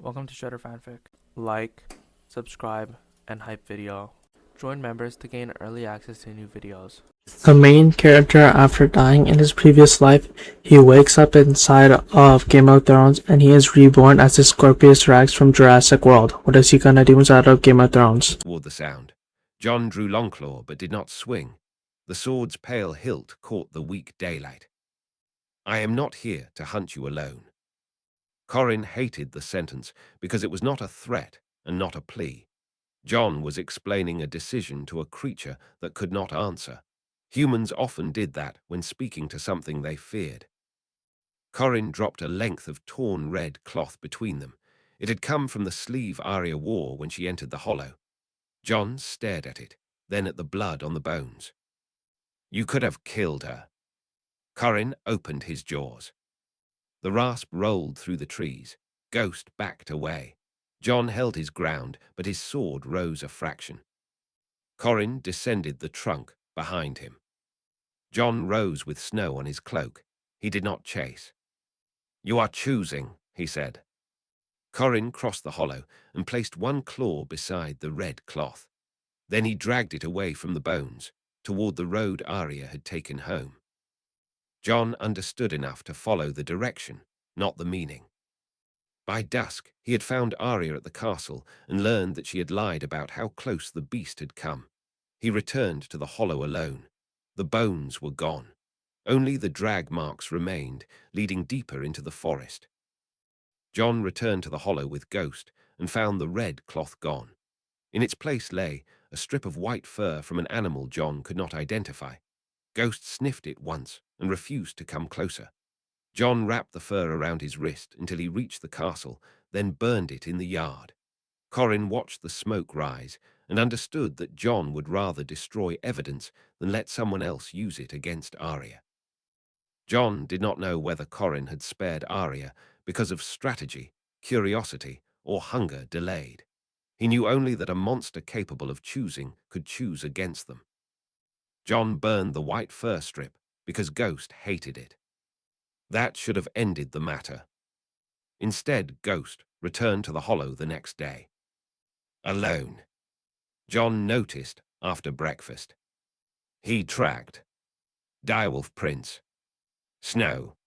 Welcome to Shredder Fanfic. Like, subscribe, and hype video. Join members to gain early access to new videos. The main character, after dying in his previous life, he wakes up inside of Game of Thrones and he is reborn as the Scorpius Rex from Jurassic World. What is he gonna do inside of Game of Thrones? Toward the sound. John drew Longclaw but did not swing. The sword's pale hilt caught the weak daylight. "I am not here to hunt you alone." Corin hated the sentence because it was not a threat and not a plea. John was explaining a decision to a creature that could not answer. Humans often did that when speaking to something they feared. Corin dropped a length of torn red cloth between them. It had come from the sleeve Arya wore when she entered the hollow. John stared at it, then at the blood on the bones. "You could have killed her." Corin opened his jaws. The rasp rolled through the trees. Ghost backed away. John held his ground, but his sword rose a fraction. Corin descended the trunk behind him. John rose with snow on his cloak. He did not chase. "You are choosing," he said. Corin crossed the hollow and placed one claw beside the red cloth. Then he dragged it away from the bones, toward the road Arya had taken home. John understood enough to follow the direction, not the meaning. By dusk, he had found Arya at the castle and learned that she had lied about how close the beast had come. He returned to the hollow alone. The bones were gone. Only the drag marks remained, leading deeper into the forest. John returned to the hollow with Ghost and found the red cloth gone. In its place lay a strip of white fur from an animal John could not identify. Ghost sniffed it once and refused to come closer. John wrapped the fur around his wrist until he reached the castle, then burned it in the yard. Corin watched the smoke rise and understood that John would rather destroy evidence than let someone else use it against Arya. John did not know whether Corin had spared Arya because of strategy, curiosity, or hunger delayed. He knew only that a monster capable of choosing could choose against them. John burned the white fur strip because Ghost hated it. That should have ended the matter. Instead, Ghost returned to the hollow the next day. Alone. John noticed after breakfast. He tracked Direwolf Prince. Snow.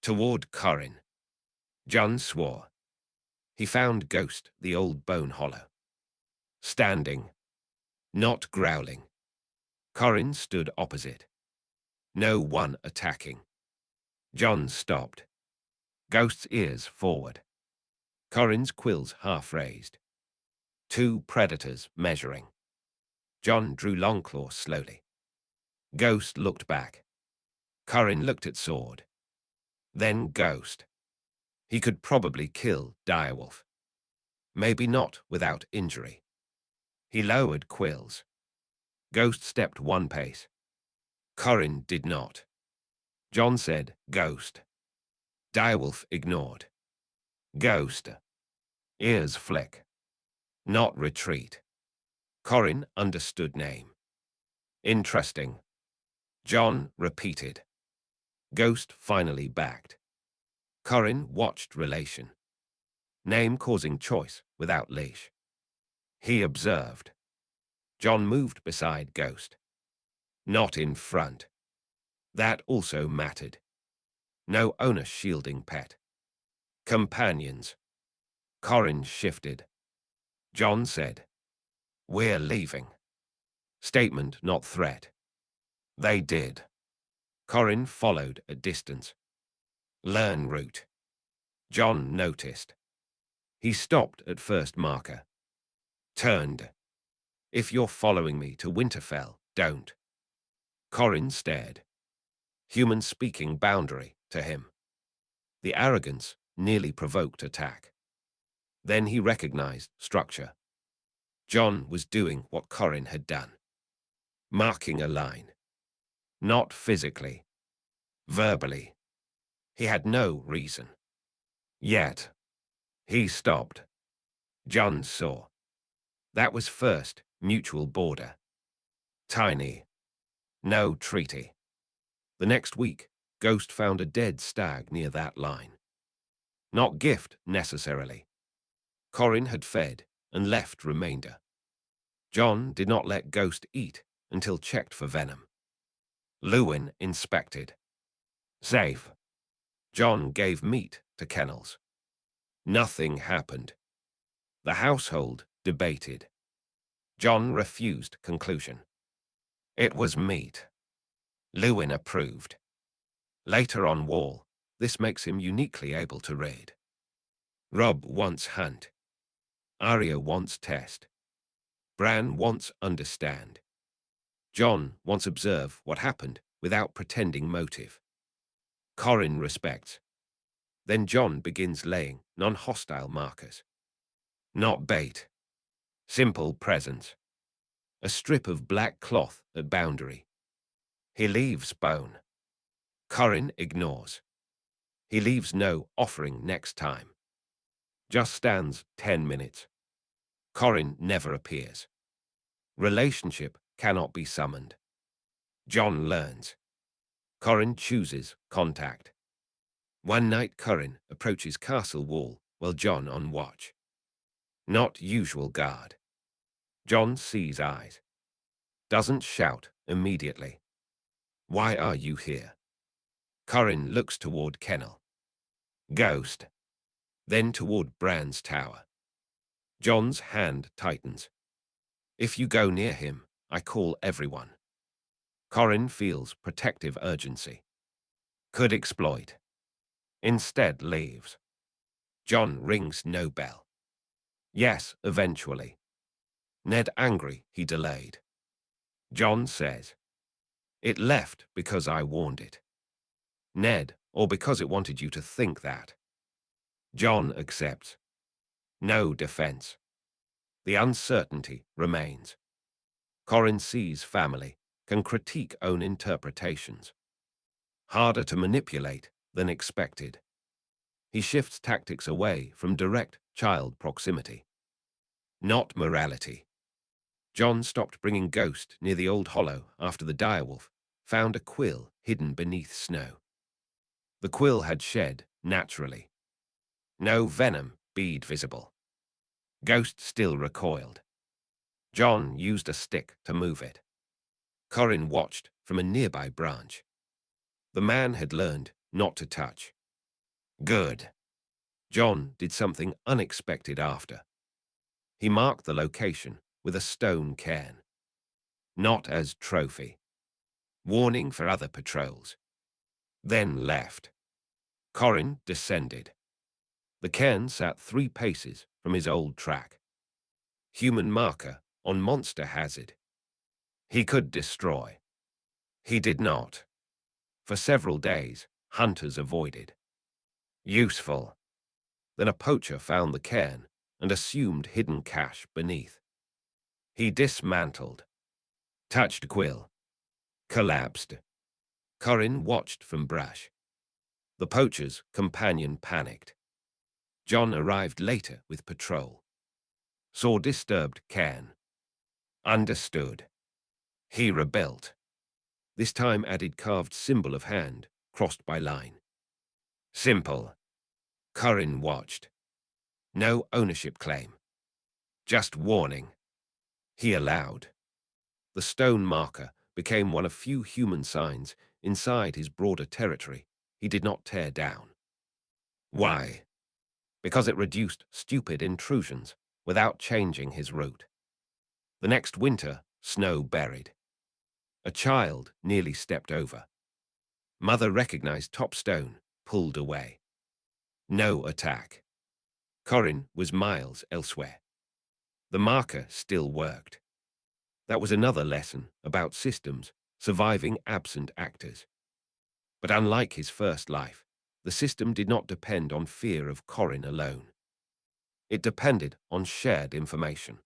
Toward Corin. John swore. He found Ghost, the old bone hollow. Standing. Not growling. Corin stood opposite. No one attacking. John stopped. Ghost's ears forward. Corin's quills half raised. Two predators measuring. John drew Longclaw slowly. Ghost looked back. Corin looked at sword. Then Ghost. He could probably kill Direwolf. Maybe not without injury. He lowered quills. Ghost stepped one pace. Corin did not. John said, "Ghost." Direwolf ignored. "Ghost." Ears flick. Not retreat. Corin understood name. Interesting. John repeated. Ghost finally backed. Corin watched relation. Name causing choice without leash. He observed. John moved beside Ghost. Not in front. That also mattered. No owner shielding pet. Companions. Corin shifted. John said, "We're leaving." Statement, not threat. They did. Corin followed at distance. Learn route. John noticed. He stopped at first marker. Turned. "If you're following me to Winterfell, don't." Corin stared. Human speaking boundary to him. The arrogance nearly provoked attack. Then he recognized structure. John was doing what Corin had done. Marking a line. Not physically. Verbally. He had no reason. Yet. He stopped. John saw. That was first mutual border. Tiny. No treaty. The next week, Ghost found a dead stag near that line. Not gift, necessarily. Corin had fed and left remainder. John did not let Ghost eat until checked for venom. Lewin inspected. Safe. John gave meat to kennels. Nothing happened. The household debated. John refused conclusion. It was meat. Lewin approved. Later on Wall, this makes him uniquely able to read. Rob wants hunt. Arya wants test. Bran wants understand. John wants observe what happened without pretending motive. Corin respects. Then John begins laying non-hostile markers. Not bait. Simple presence. A strip of black cloth at boundary. He leaves bone. Corin ignores. He leaves no offering next time. Just stands 10 minutes. Corin never appears. Relationship cannot be summoned. John learns. Corin chooses contact. One night Corin approaches castle wall while John on watch. Not usual guard. John sees eyes. Doesn't shout immediately. Why are you here? Corin looks toward kennel. Ghost. Then toward Bran's tower. John's hand tightens. If you go near him, I call everyone. Corin feels protective urgency. Could exploit. Instead leaves. John rings no bell. Yes, eventually. Ned angry, he delayed. John says, it left because I warned it. Ned, or because it wanted you to think that. John accepts. No defense. The uncertainty remains. Corin sees family, can critique own interpretations. Harder to manipulate than expected. He shifts tactics away from direct child proximity. Not morality. John stopped bringing Ghost near the old hollow after the direwolf found a quill hidden beneath snow. The quill had shed naturally. No venom bead visible. Ghost still recoiled. John used a stick to move it. Corin watched from a nearby branch. The man had learned not to touch. Good. John did something unexpected after. He marked the location with a stone cairn. Not as trophy. Warning for other patrols. Then left. Corin descended. The cairn sat 3 paces from his old track. Human marker on monster hazard. He could destroy. He did not. For several days, hunters avoided. Useful. Then a poacher found the cairn and assumed hidden cache beneath. He dismantled. Touched quill. Collapsed. Corin watched from brush. The poacher's companion panicked. John arrived later with patrol. Saw disturbed cairn. Understood. He rebuilt. This time added carved symbol of hand, crossed by line. Simple. Corin watched. No ownership claim. Just warning. He allowed. The stone marker became one of few human signs inside his broader territory he did not tear down. Why? Because it reduced stupid intrusions without changing his route. The next winter, snow buried. A child nearly stepped over. Mother recognized top stone, pulled away. No attack. Corin was miles elsewhere. The marker still worked. That was another lesson about systems surviving absent actors. But unlike his first life, the system did not depend on fear of Corin alone. It depended on shared information.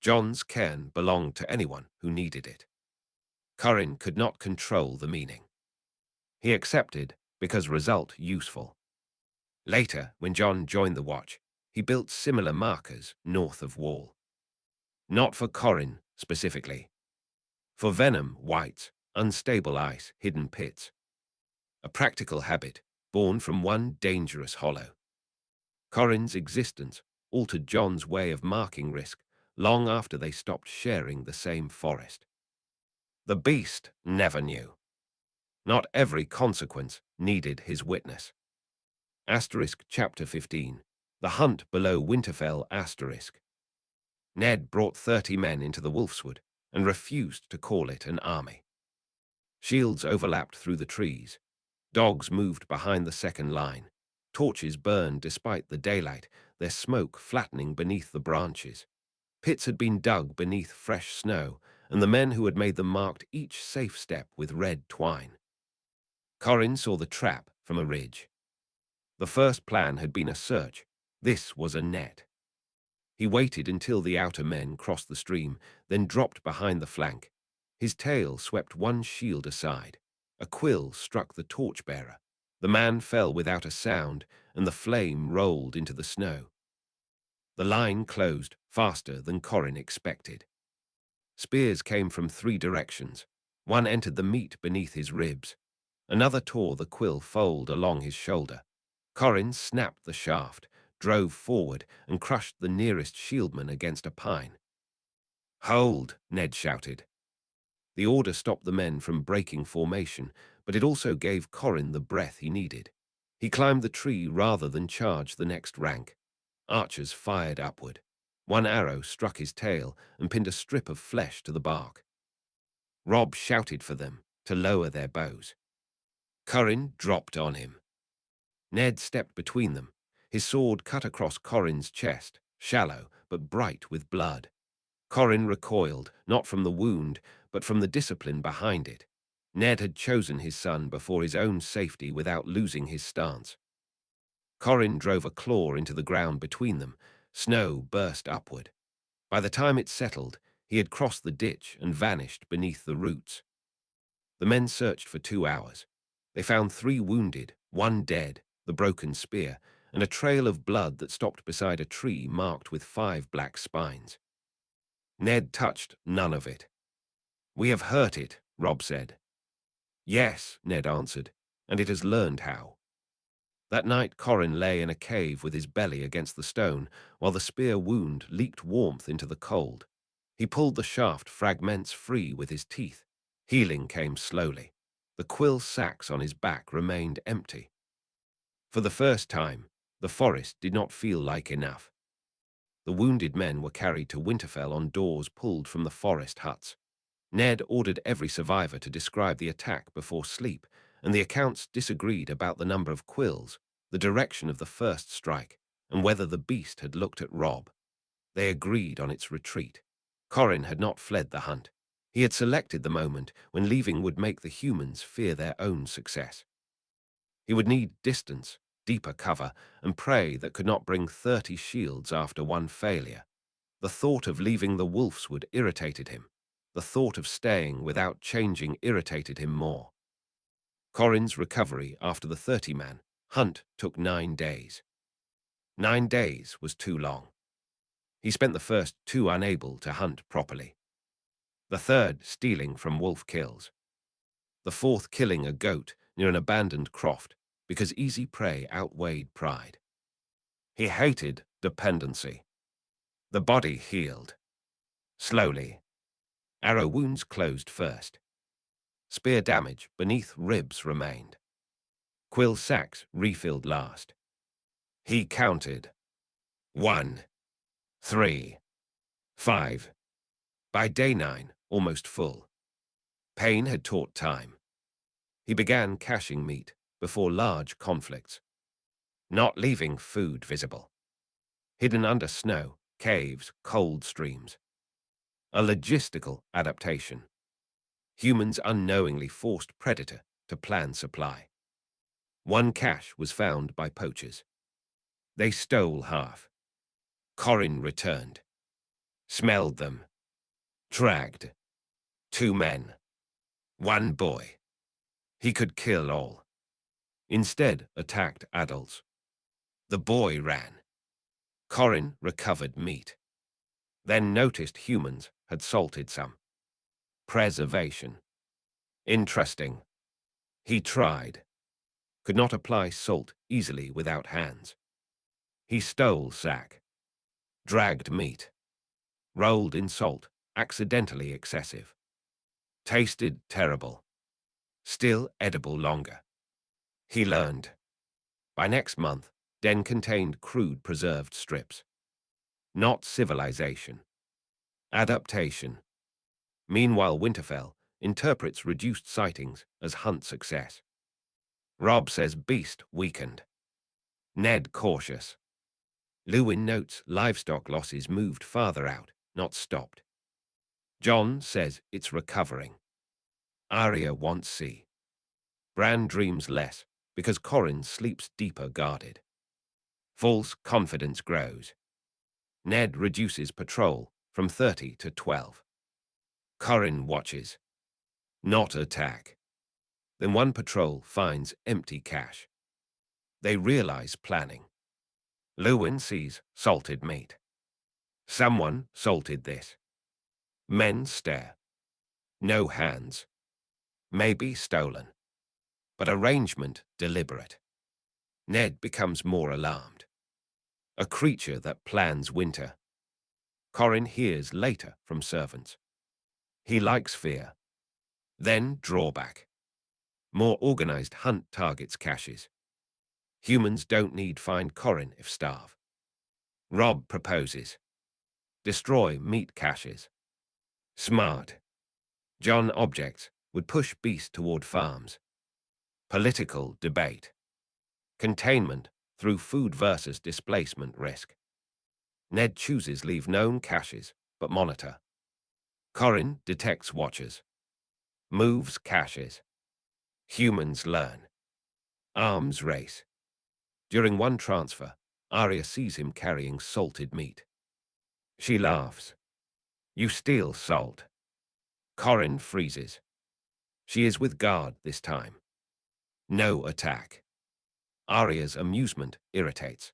John's cairn belonged to anyone who needed it. Corin could not control the meaning. He accepted because result useful. Later, when John joined the watch, he built similar markers north of Wall. Not for Corin specifically. For venom, whites, unstable ice, hidden pits. A practical habit born from one dangerous hollow. Corin's existence altered John's way of marking risk long after they stopped sharing the same forest. The beast never knew. Not every consequence needed his witness. Asterisk Chapter 15. The Hunt Below Winterfell Asterisk. Ned brought 30 men into the Wolfswood and refused to call it an army. Shields overlapped through the trees. Dogs moved behind the second line. Torches burned despite the daylight, their smoke flattening beneath the branches. Pits had been dug beneath fresh snow, and the men who had made them marked each safe step with red twine. Corin saw the trap from a ridge. The first plan had been a search. This was a net. He waited until the outer men crossed the stream, then dropped behind the flank. His tail swept one shield aside. A quill struck the torchbearer. The man fell without a sound, and the flame rolled into the snow. The line closed faster than Corin expected. Spears came from 3 directions. One entered the meat beneath his ribs. Another tore the quill fold along his shoulder. Corin snapped the shaft, drove forward, and crushed the nearest shieldman against a pine. "Hold!" Ned shouted. The order stopped the men from breaking formation, but it also gave Corin the breath he needed. He climbed the tree rather than charge the next rank. Archers fired upward. One arrow struck his tail and pinned a strip of flesh to the bark. Robb shouted for them to lower their bows. Corin dropped on him. Ned stepped between them. His sword cut across Corin's chest, shallow but bright with blood. Corin recoiled, not from the wound, but from the discipline behind it. Ned had chosen his son before his own safety without losing his stance. Corin drove a claw into the ground between them. Snow burst upward. By the time it settled, he had crossed the ditch and vanished beneath the roots. The men searched for 2 hours. They found 3 wounded, 1 dead, the broken spear, and a trail of blood that stopped beside a tree marked with 5 black spines. Ned touched none of it. "We have hurt it," Robb said. "Yes," Ned answered, "and it has learned how." That night Corin lay in a cave with his belly against the stone, while the spear wound leaked warmth into the cold. He pulled the shaft fragments free with his teeth. Healing came slowly. The quill sacks on his back remained empty. For the first time, the forest did not feel like enough. The wounded men were carried to Winterfell on doors pulled from the forest huts. Ned ordered every survivor to describe the attack before sleep, and the accounts disagreed about the number of quills, the direction of the first strike, and whether the beast had looked at Robb. They agreed on its retreat. Corin had not fled the hunt. He had selected the moment when leaving would make the humans fear their own success. He would need distance, deeper cover, and prey that could not bring 30 shields after one failure. The thought of leaving the Wolfswood irritated him. The thought of staying without changing irritated him more. Corin's recovery after the 30-man hunt took 9 days. 9 days was too long. He spent the first 2 unable to hunt properly. The third stealing from wolf kills. The fourth killing a goat near an abandoned croft because easy prey outweighed pride. He hated dependency. The body healed. Slowly. Arrow wounds closed first. Spear damage beneath ribs remained. Quill sacks refilled last. He counted. 1, 3, 5. By day 9, almost full. Pain had taught time. He began caching meat before large conflicts. Not leaving food visible. Hidden under snow, caves, cold streams. A logistical adaptation. Humans unknowingly forced predator to plan supply. One cache was found by poachers. They stole half. Corin returned. Smelled them. Dragged. 2 men. 1 boy. He could kill all. Instead, attacked adults. The boy ran. Corin recovered meat. Then noticed humans had salted some. Preservation. Interesting. He tried. Could not apply salt easily without hands. He stole sack. Dragged meat. Rolled in salt, accidentally excessive. Tasted terrible. Still edible longer. He learned. By next month, Den contained crude preserved strips. Not civilization. Adaptation. Meanwhile, Winterfell interprets reduced sightings as hunt success. Robb says beast weakened. Ned cautious. Lewin notes livestock losses moved farther out, not stopped. Jon says it's recovering. Arya wants sea. Bran dreams less because Corrin sleeps deeper guarded. False confidence grows. Ned reduces patrol from 30 to 12. Corrin watches. Not attack. Then one patrol finds empty cache. They realize planning. Lewin sees salted meat. Someone salted this. Men stare. No hands. Maybe stolen. But arrangement deliberate. Ned becomes more alarmed. A creature that plans winter. Corrin hears later from servants. He likes fear. Then drawback. More organized hunt targets caches. Humans don't need find Corrin if starve. Robb proposes. Destroy meat caches. Smart. Jon objects would push beast toward farms. Political debate. Containment through food versus displacement risk. Ned chooses leave known caches, but monitor. Corrin detects watchers. Moves caches. Humans learn. Arms race. During one transfer, Arya sees him carrying salted meat. She laughs. You steal salt. Corrin freezes. She is with guard this time. No attack. Arya's amusement irritates.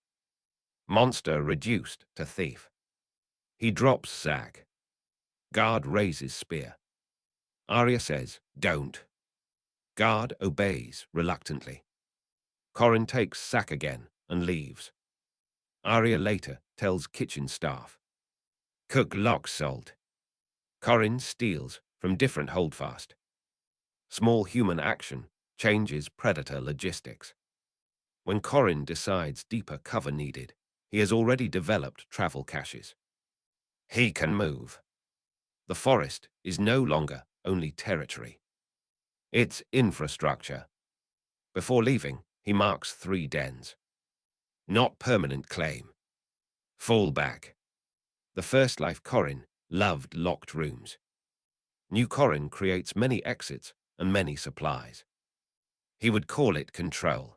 Monster reduced to thief. He drops sack. Guard raises spear. Arya says, don't. Guard obeys reluctantly. Corrin takes sack again and leaves. Arya later tells kitchen staff. Cook locks salt. Corrin steals from different holdfast. Small human action changes predator logistics. When Corrin decides deeper cover needed, he has already developed travel caches. He can move. The forest is no longer only territory. It's infrastructure. Before leaving, he marks 3 dens. Not permanent claim. Fallback. The first life Corrin loved locked rooms. New Corrin creates many exits and many supplies. He would call it control.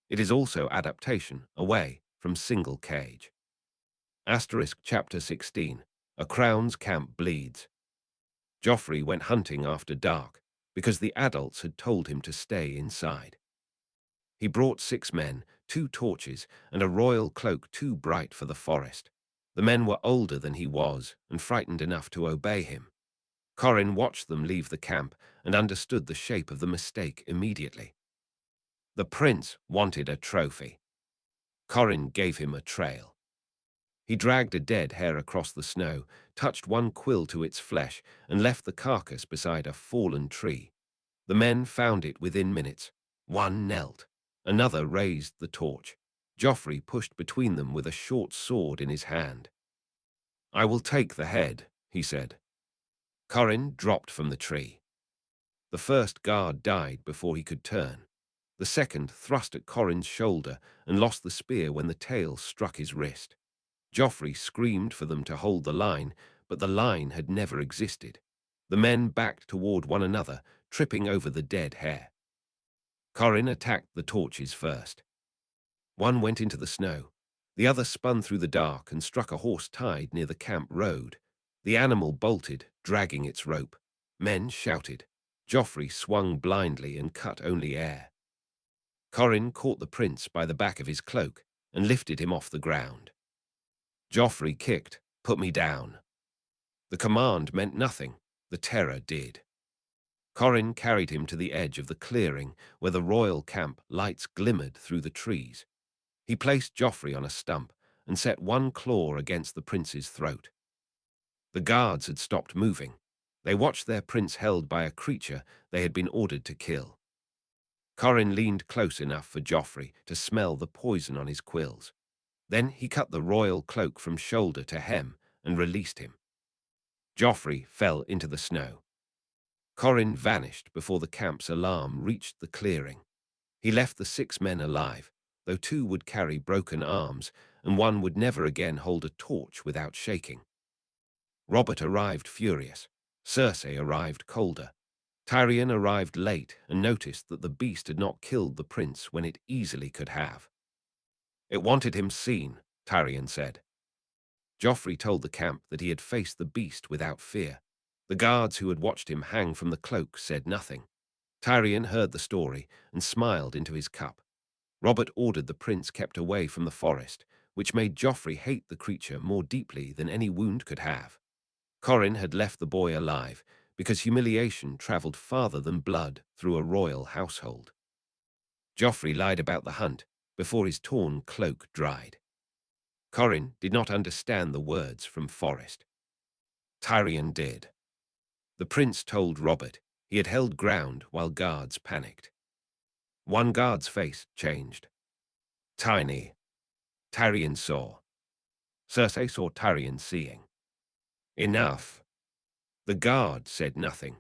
It is also adaptation away from single cage. Asterisk chapter 16. A Crown's camp bleeds. Joffrey went hunting after dark because the adults had told him to stay inside. He brought 6 men, 2 torches, and a royal cloak too bright for the forest. The men were older than he was and frightened enough to obey him. Corrin watched them leave the camp and understood the shape of the mistake immediately. The prince wanted a trophy. Corrin gave him a trail. He dragged a dead hare across the snow, touched one quill to its flesh, and left the carcass beside a fallen tree. The men found it within minutes. One knelt. Another raised the torch. Joffrey pushed between them with a short sword in his hand. I will take the head, he said. Corrin dropped from the tree. The first guard died before he could turn. The second thrust at Corrin's shoulder and lost the spear when the tail struck his wrist. Joffrey screamed for them to hold the line, but the line had never existed. The men backed toward one another, tripping over the dead hare. Corrin attacked the torches first. One went into the snow. The other spun through the dark and struck a horse tied near the camp road. The animal bolted, dragging its rope. Men shouted. Joffrey swung blindly and cut only air. Corrin caught the prince by the back of his cloak and lifted him off the ground. Joffrey kicked, put me down. The command meant nothing. The terror did. Corrin carried him to the edge of the clearing where the royal camp lights glimmered through the trees. He placed Joffrey on a stump and set one claw against the prince's throat. The guards had stopped moving. They watched their prince held by a creature they had been ordered to kill. Corin leaned close enough for Joffrey to smell the poison on his quills. Then he cut the royal cloak from shoulder to hem and released him. Joffrey fell into the snow. Corin vanished before the camp's alarm reached the clearing. He left the 6 men alive, though 2 would carry broken arms, and 1 would never again hold a torch without shaking. Robert arrived furious. Cersei arrived colder. Tyrion arrived late and noticed that the beast had not killed the prince when it easily could have. It wanted him seen, Tyrion said. Joffrey told the camp that he had faced the beast without fear. The guards who had watched him hang from the cloak said nothing. Tyrion heard the story and smiled into his cup. Robert ordered the prince kept away from the forest, which made Joffrey hate the creature more deeply than any wound could have. Corin had left the boy alive because humiliation traveled farther than blood through a royal household. Joffrey lied about the hunt before his torn cloak dried. Corin did not understand the words from Forest. Tyrion did. The prince told Robert he had held ground while guards panicked. One guard's face changed. Tiny. Tyrion saw. Cersei saw Tyrion seeing. Enough. The guard said nothing.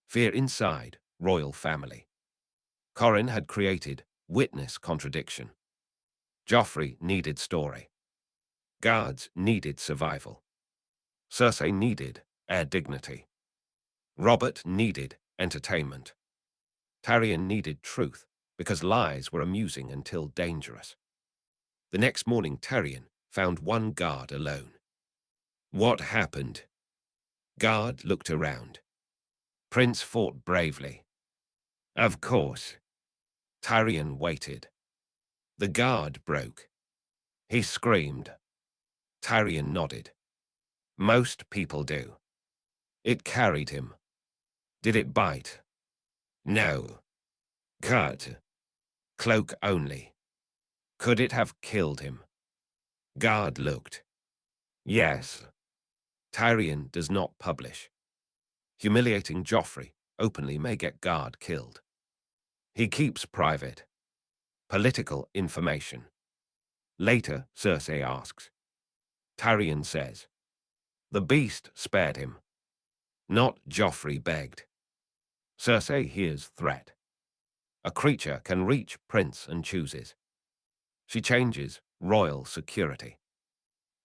Fear inside, royal family. Corin had created witness contradiction. Joffrey needed story. Guards needed survival. Cersei needed heir dignity. Robert needed entertainment. Tyrion needed truth, because lies were amusing until dangerous. The next morning Tyrion found one guard alone. What happened? Guard looked around. Prince fought bravely. Of course. Tyrion waited. The guard broke. He screamed. Tyrion nodded. Most people do. It carried him. Did it bite? No. Cut. Cloak only. Could it have killed him? Guard looked. Yes. Tyrion does not publish. Humiliating Joffrey openly may get Guard killed. He keeps private. Political information. Later, Cersei asks. Tyrion says. The beast spared him. Not Joffrey begged. Cersei hears threat. A creature can reach prince and chooses. She changes royal security.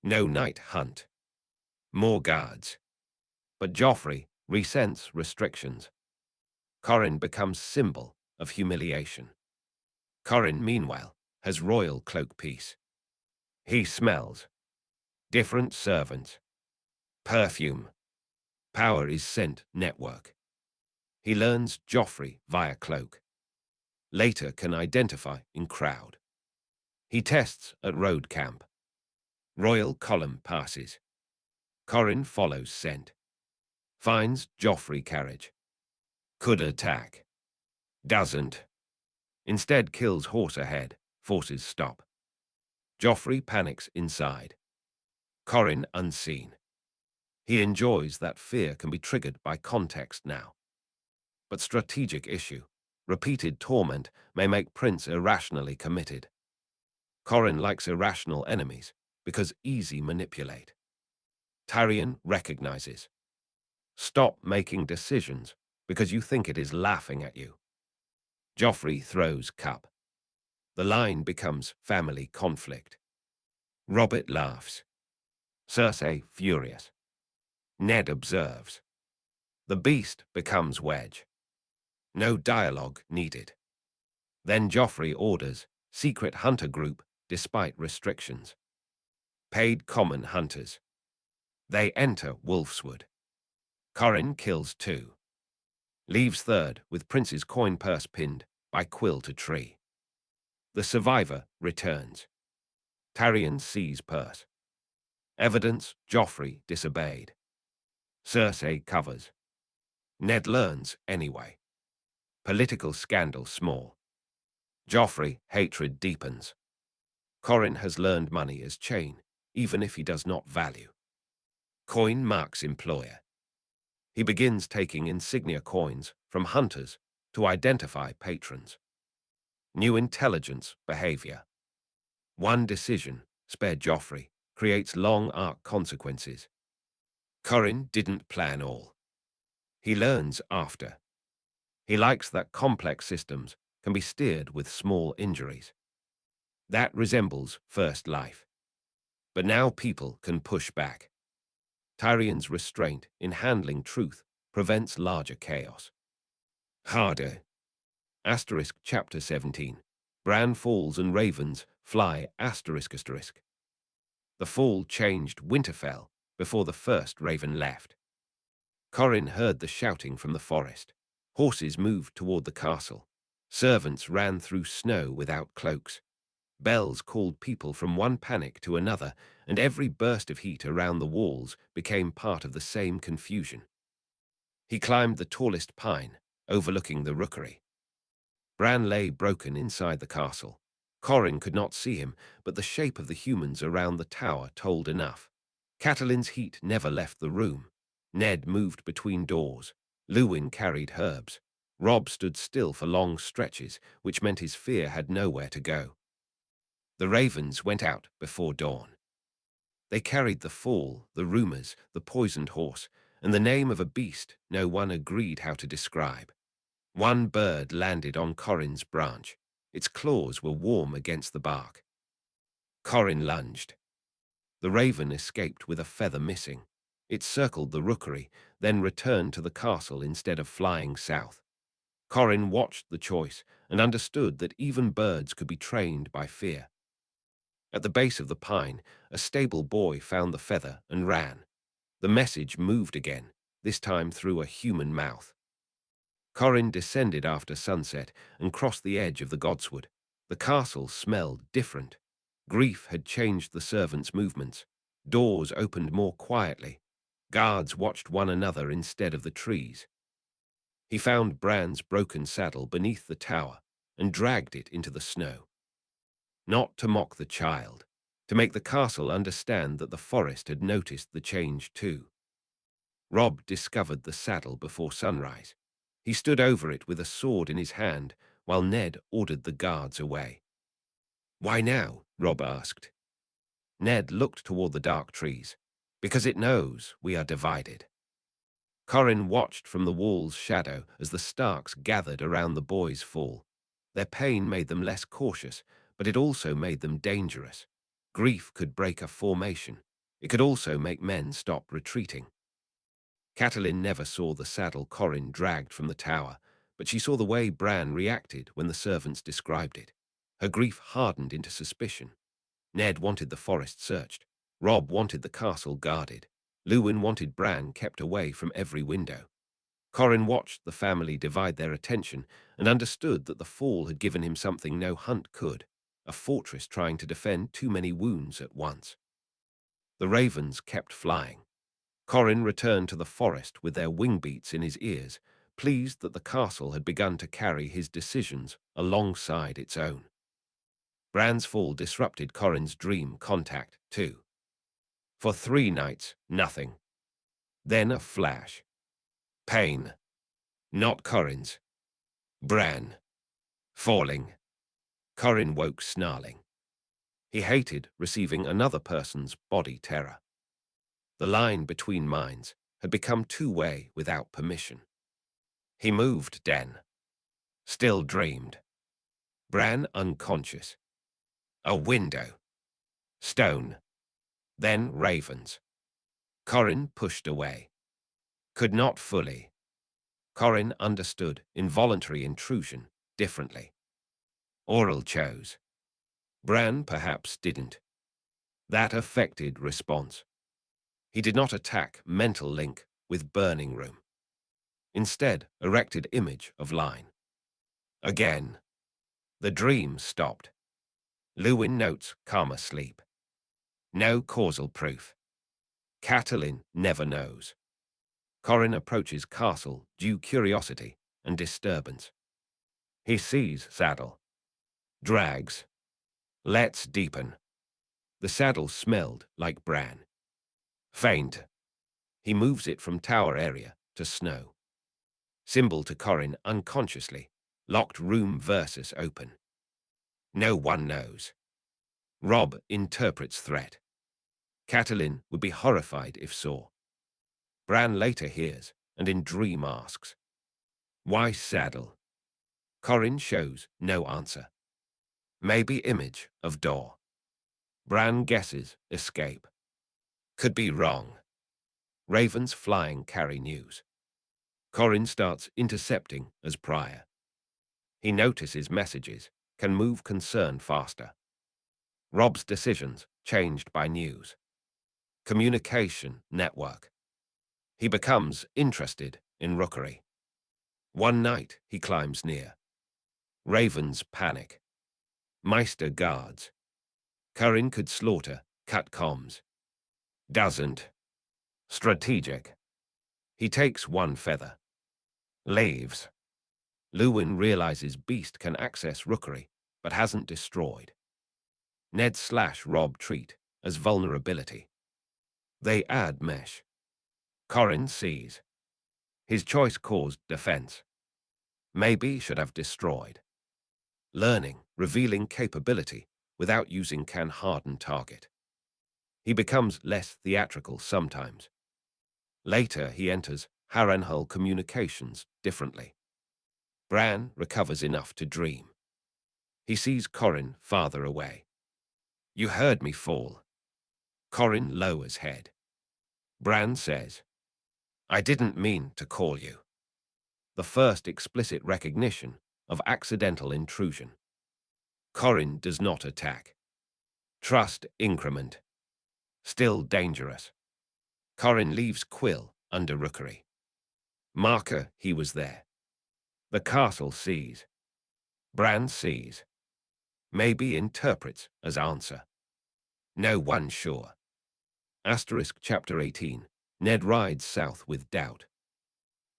No night hunt. More guards. But Joffrey resents restrictions. Corin becomes symbol of humiliation. Corin, meanwhile, has royal cloak piece. He smells. Different servants. Perfume. Power is sent network. He learns Joffrey via cloak. Later can identify in crowd. He tests at road camp. Royal column passes. Corin follows scent. Finds Joffrey carriage. Could attack. Doesn't. Instead kills horse ahead, forces stop. Joffrey panics inside. Corin unseen. He enjoys that fear can be triggered by context now. But strategic issue. Repeated torment may make Prince irrationally committed. Corin likes irrational enemies because easy manipulate. Tyrion recognizes. Stop making decisions because you think it is laughing at you. Joffrey throws cup. The line becomes family conflict. Robert laughs. Cersei furious. Ned observes. The beast becomes wedge. No dialogue needed. Then Joffrey orders secret hunter group despite restrictions. Paid common hunters. They enter Wolfswood. Corin kills 2. Leaves 3rd with Prince's coin purse pinned by quill to tree. The survivor returns. Tyrion sees purse. Evidence Joffrey disobeyed. Cersei covers. Ned learns anyway. Political scandal small. Joffrey hatred deepens. Corin has learned money as chain, even if he does not value. Coin marks employer. He begins taking insignia coins from hunters to identify patrons. New intelligence behavior. One decision, spare Joffrey, creates long arc consequences. Corin didn't plan all. He learns after. He likes that complex systems can be steered with small injuries. That resembles first life. But now people can push back. Tyrion's restraint in handling truth prevents larger chaos. Harder. Asterisk chapter 17. Bran falls and ravens fly asterisk asterisk. The fall changed Winterfell before the first raven left. Corin heard the shouting from the forest. Horses moved toward the castle. Servants ran through snow without cloaks. Bells called people from one panic to another, and every burst of heat around the walls became part of the same confusion. He climbed the tallest pine, overlooking the rookery. Bran lay broken inside the castle. Corin could not see him, but the shape of the humans around the tower told enough. Catelyn's heat never left the room. Ned moved between doors. Luwin carried herbs. Robb stood still for long stretches, which meant his fear had nowhere to go. The ravens went out before dawn. They carried the fall, the rumors, the poisoned horse, and the name of a beast no one agreed how to describe. One bird landed on Corin's branch. Its claws were warm against the bark. Corin lunged. The raven escaped with a feather missing. It circled the rookery, then returned to the castle instead of flying south. Corin watched the choice and understood that even birds could be trained by fear. At the base of the pine, a stable boy found the feather and ran. The message moved again, this time through a human mouth. Corin descended after sunset and crossed the edge of the godswood. The castle smelled different. Grief had changed the servants' movements. Doors opened more quietly. Guards watched one another instead of the trees. He found Bran's broken saddle beneath the tower and dragged it into the snow. Not to mock the child, to make the castle understand that the forest had noticed the change too. Robb discovered the saddle before sunrise. He stood over it with a sword in his hand while Ned ordered the guards away. "Why now?" Robb asked. Ned looked toward the dark trees. "Because it knows we are divided." Corin watched from the wall's shadow as the Starks gathered around the boy's fall. Their pain made them less cautious, but it also made them dangerous. Grief could break a formation. It could also make men stop retreating. Catelyn never saw the saddle Corin dragged from the tower, but she saw the way Bran reacted when the servants described it. Her grief hardened into suspicion. Ned wanted the forest searched. Robb wanted the castle guarded. Luwin wanted Bran kept away from every window. Corin watched the family divide their attention and understood that the fall had given him something no hunt could, a fortress trying to defend too many wounds at once. The ravens kept flying. Corin returned to the forest with their wing beats in his ears, pleased that the castle had begun to carry his decisions alongside its own. Bran's fall disrupted Corin's dream contact, too. For 3 nights, nothing. Then a flash. Pain. Not Corin's. Bran. Falling. Corin woke snarling. He hated receiving another person's body terror. The line between minds had become two-way without permission. He moved Den. Still dreamed. Bran unconscious. A window. Stone. Then ravens. Corin pushed away. Could not fully. Corin understood involuntary intrusion differently. Oral chose. Bran perhaps didn't. That affected response. He did not attack mental link with burning room. Instead, erected image of line. Again. The dream stopped. Luwin notes calmer sleep. No causal proof. Catelyn never knows. Corin approaches castle due curiosity and disturbance. He sees saddle. Drags. Let's deepen. The saddle smelled like bran. Faint. He moves it from tower area to snow. Symbol to Corin unconsciously. Locked room versus open. No one knows. Rob interprets threat. Catelyn would be horrified if saw. Bran later hears and in dream asks, why saddle? Corin shows no answer. Maybe image of door. Bran guesses escape. Could be wrong. Ravens flying carry news. Corin starts intercepting as prior. He notices messages, can move concern faster. Rob's decisions changed by news. Communication network. He becomes interested in rookery. One night he climbs near. Ravens panic. Meister guards. Corin could slaughter, cut comms. Doesn't. Strategic. He takes one feather. Leaves. Luwin realizes Beast can access rookery, but hasn't destroyed. Ned/Rob treat as vulnerability. They add mesh. Corin sees. His choice caused defense. Maybe should have destroyed. Learning, revealing capability without using can harden target. He becomes less theatrical sometimes. Later he enters Harrenhal communications differently. Bran recovers enough to dream. He sees Corin farther away. You heard me fall. Corin lowers head. Bran says, I didn't mean to call you. The first explicit recognition of accidental intrusion. Corin does not attack. Trust increment. Still dangerous. Corin leaves Quill under rookery. Marker he was there. The castle sees. Bran sees. Maybe interprets as answer. No one sure. Asterisk chapter 18. Ned rides south with doubt.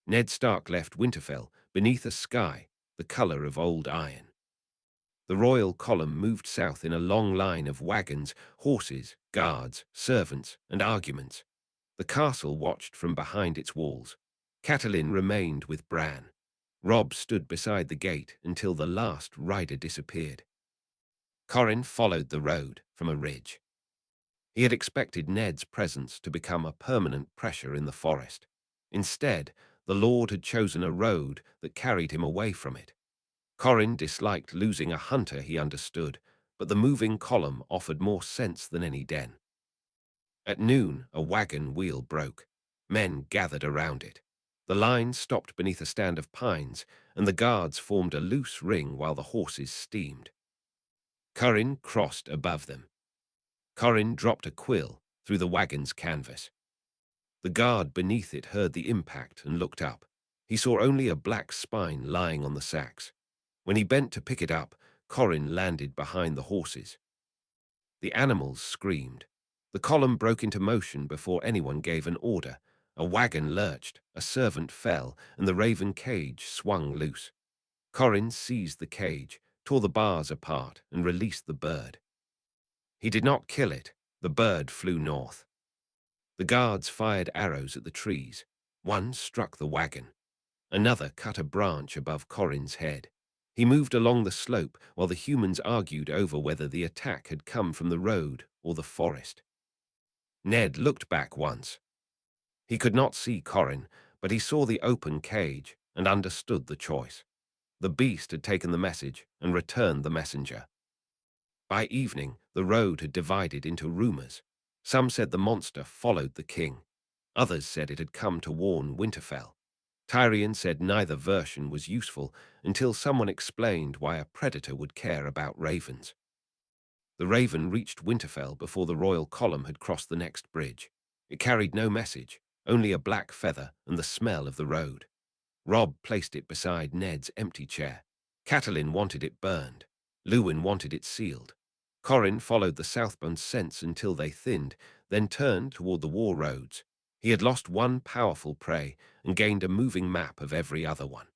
Ned Stark left Winterfell beneath a sky the color of old iron. The royal column moved south in a long line of wagons, horses, guards, servants, and arguments. The castle watched from behind its walls. Catelyn remained with Bran. Robb stood beside the gate until the last rider disappeared. Corin followed the road from a ridge. He had expected Ned's presence to become a permanent pressure in the forest. Instead, the Lord had chosen a road that carried him away from it. Corin disliked losing a hunter he understood, but the moving column offered more sense than any den. At noon, a wagon wheel broke. Men gathered around it. The line stopped beneath a stand of pines, and the guards formed a loose ring while the horses steamed. Corin crossed above them. Corin dropped a quill through the wagon's canvas. The guard beneath it heard the impact and looked up. He saw only a black spine lying on the sacks. When he bent to pick it up, Corin landed behind the horses. The animals screamed. The column broke into motion before anyone gave an order. A wagon lurched, a servant fell, and the raven cage swung loose. Corin seized the cage, tore the bars apart, and released the bird. He did not kill it. The bird flew north. The guards fired arrows at the trees. One struck the wagon. Another cut a branch above Corin's head. He moved along the slope while the humans argued over whether the attack had come from the road or the forest. Ned looked back once. He could not see Corin, but he saw the open cage and understood the choice. The beast had taken the message and returned the messenger. By evening, the road had divided into rumors. Some said the monster followed the king. Others said it had come to warn Winterfell. Tyrion said neither version was useful until someone explained why a predator would care about ravens. The raven reached Winterfell before the royal column had crossed the next bridge. It carried no message, only a black feather and the smell of the road. Robb placed it beside Ned's empty chair. Catelyn wanted it burned. Luwin wanted it sealed. Corin followed the southbound scents until they thinned, then turned toward the war roads. He had lost one powerful prey and gained a moving map of every other one.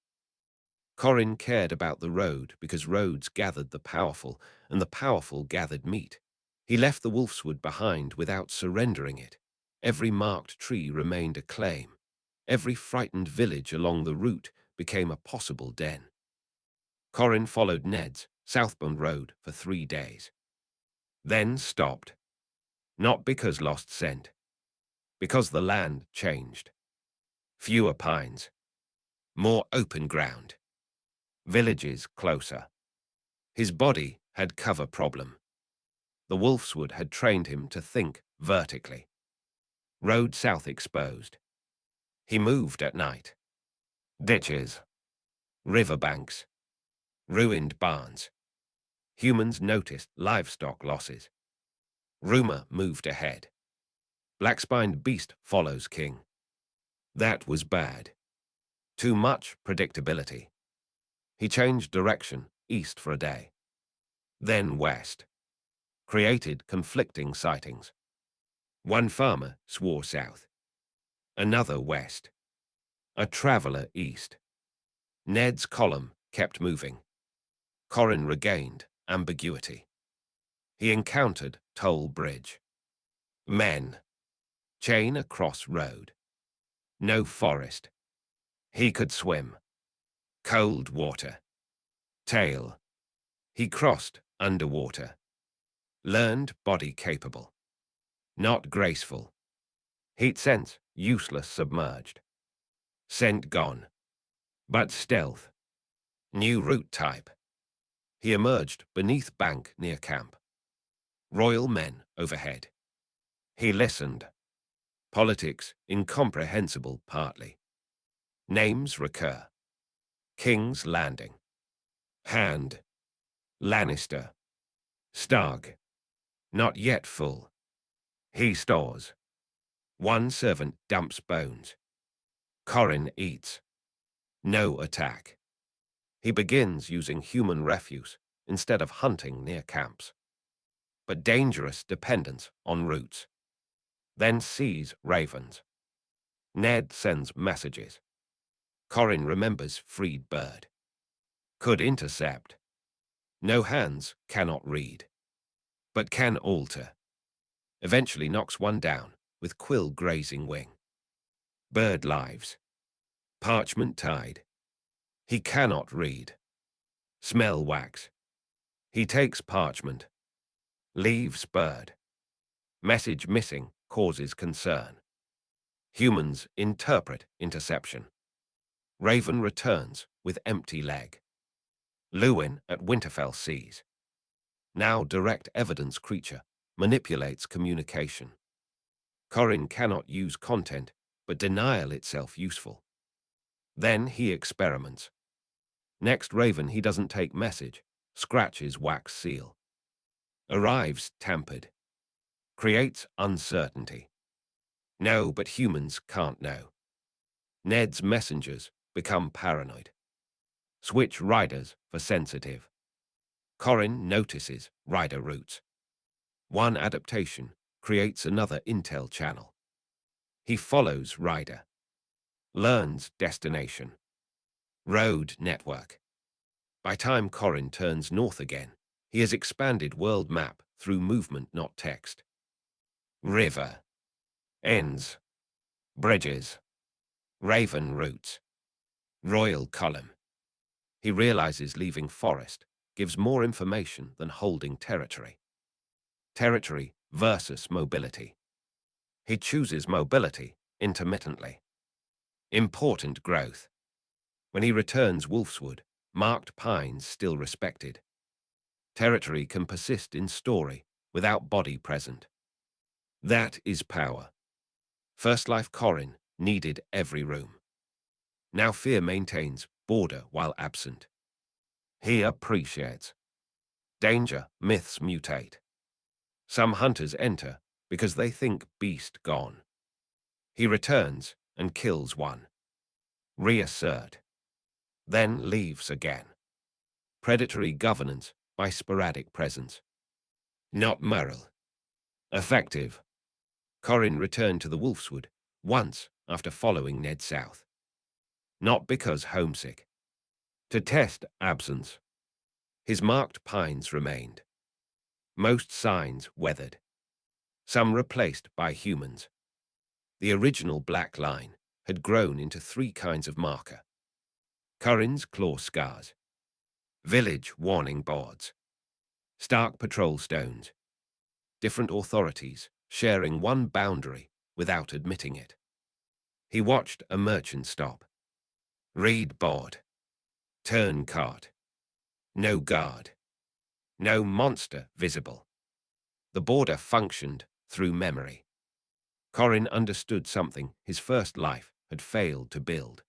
Corin cared about the road because roads gathered the powerful, and the powerful gathered meat. He left the wolfswood behind without surrendering it. Every marked tree remained a claim. Every frightened village along the route became a possible den. Corin followed Ned's southbound road for 3 days. Then stopped. Not because lost scent. Because the land changed. Fewer pines. More open ground. Villages closer. His body had cover problem. The wolfswood had trained him to think vertically. Road south exposed. He moved at night. Ditches. Riverbanks. Ruined barns. Humans noticed livestock losses. Rumor moved ahead. Black-spined beast follows king. That was bad. Too much predictability. He changed direction east for a day. Then west. Created conflicting sightings. One farmer swore south. Another west. A traveler east. Ned's column kept moving. Corin regained ambiguity. He encountered toll bridge. Men. Chain across road. No forest. He could swim. Cold water. Tail. He crossed underwater. Learned body capable. Not graceful. Heat sense useless submerged. Scent gone. But stealth. New route type. He emerged beneath bank near camp. Royal men overhead. He listened. Politics incomprehensible partly. Names recur. King's Landing. Hand. Lannister. Stark. Not yet full. He stores. One servant dumps bones. Corin eats. No attack. He begins using human refuse instead of hunting near camps. But dangerous dependence on routes. Then sees ravens. Ned sends messages. Corin remembers freed bird. Could intercept. No hands cannot read. But can alter. Eventually knocks one down with quill grazing wing. Bird lives. Parchment tied. He cannot read. Smell wax. He takes parchment. Leaves bird. Message missing causes concern. Humans interpret interception. Raven returns with empty leg. Lewin at Winterfell sees. Now direct evidence creature manipulates communication. Corin cannot use content, but denial itself useful. Then he experiments. Next Raven he doesn't take message, scratches wax seal. Arrives tampered. Creates uncertainty. No, but humans can't know. Ned's messengers become paranoid. Switch riders for sensitive. Corin notices rider routes. One adaptation creates another intel channel. He follows rider. Learns destination. Road network. By time Corin turns north again, he has expanded world map through movement, not text. River. Ends. Bridges. Raven routes. Royal column. He realizes leaving forest gives more information than holding territory. Territory versus mobility. He chooses mobility intermittently. Important growth. When he returns Wolfswood, marked pines still respected. Territory can persist in story without body present. That is power. First life Corin needed every room. Now fear maintains border while absent. He appreciates. Danger myths mutate. Some hunters enter because they think beast gone. He returns and kills one. Reassert. Then leaves again. Predatory governance by sporadic presence. Not moral. Effective. Corin returned to the Wolfswood once after following Ned south. Not because homesick. To test absence, his marked pines remained, most signs weathered, some replaced by humans. The original black line had grown into 3 kinds of marker: Curran's claw scars, village warning boards, stark patrol stones, different authorities sharing one boundary without admitting it. He watched a merchant stop. Read board. Turn cart. No guard. No monster visible. The border functioned through memory. Corin understood something his first life had failed to build.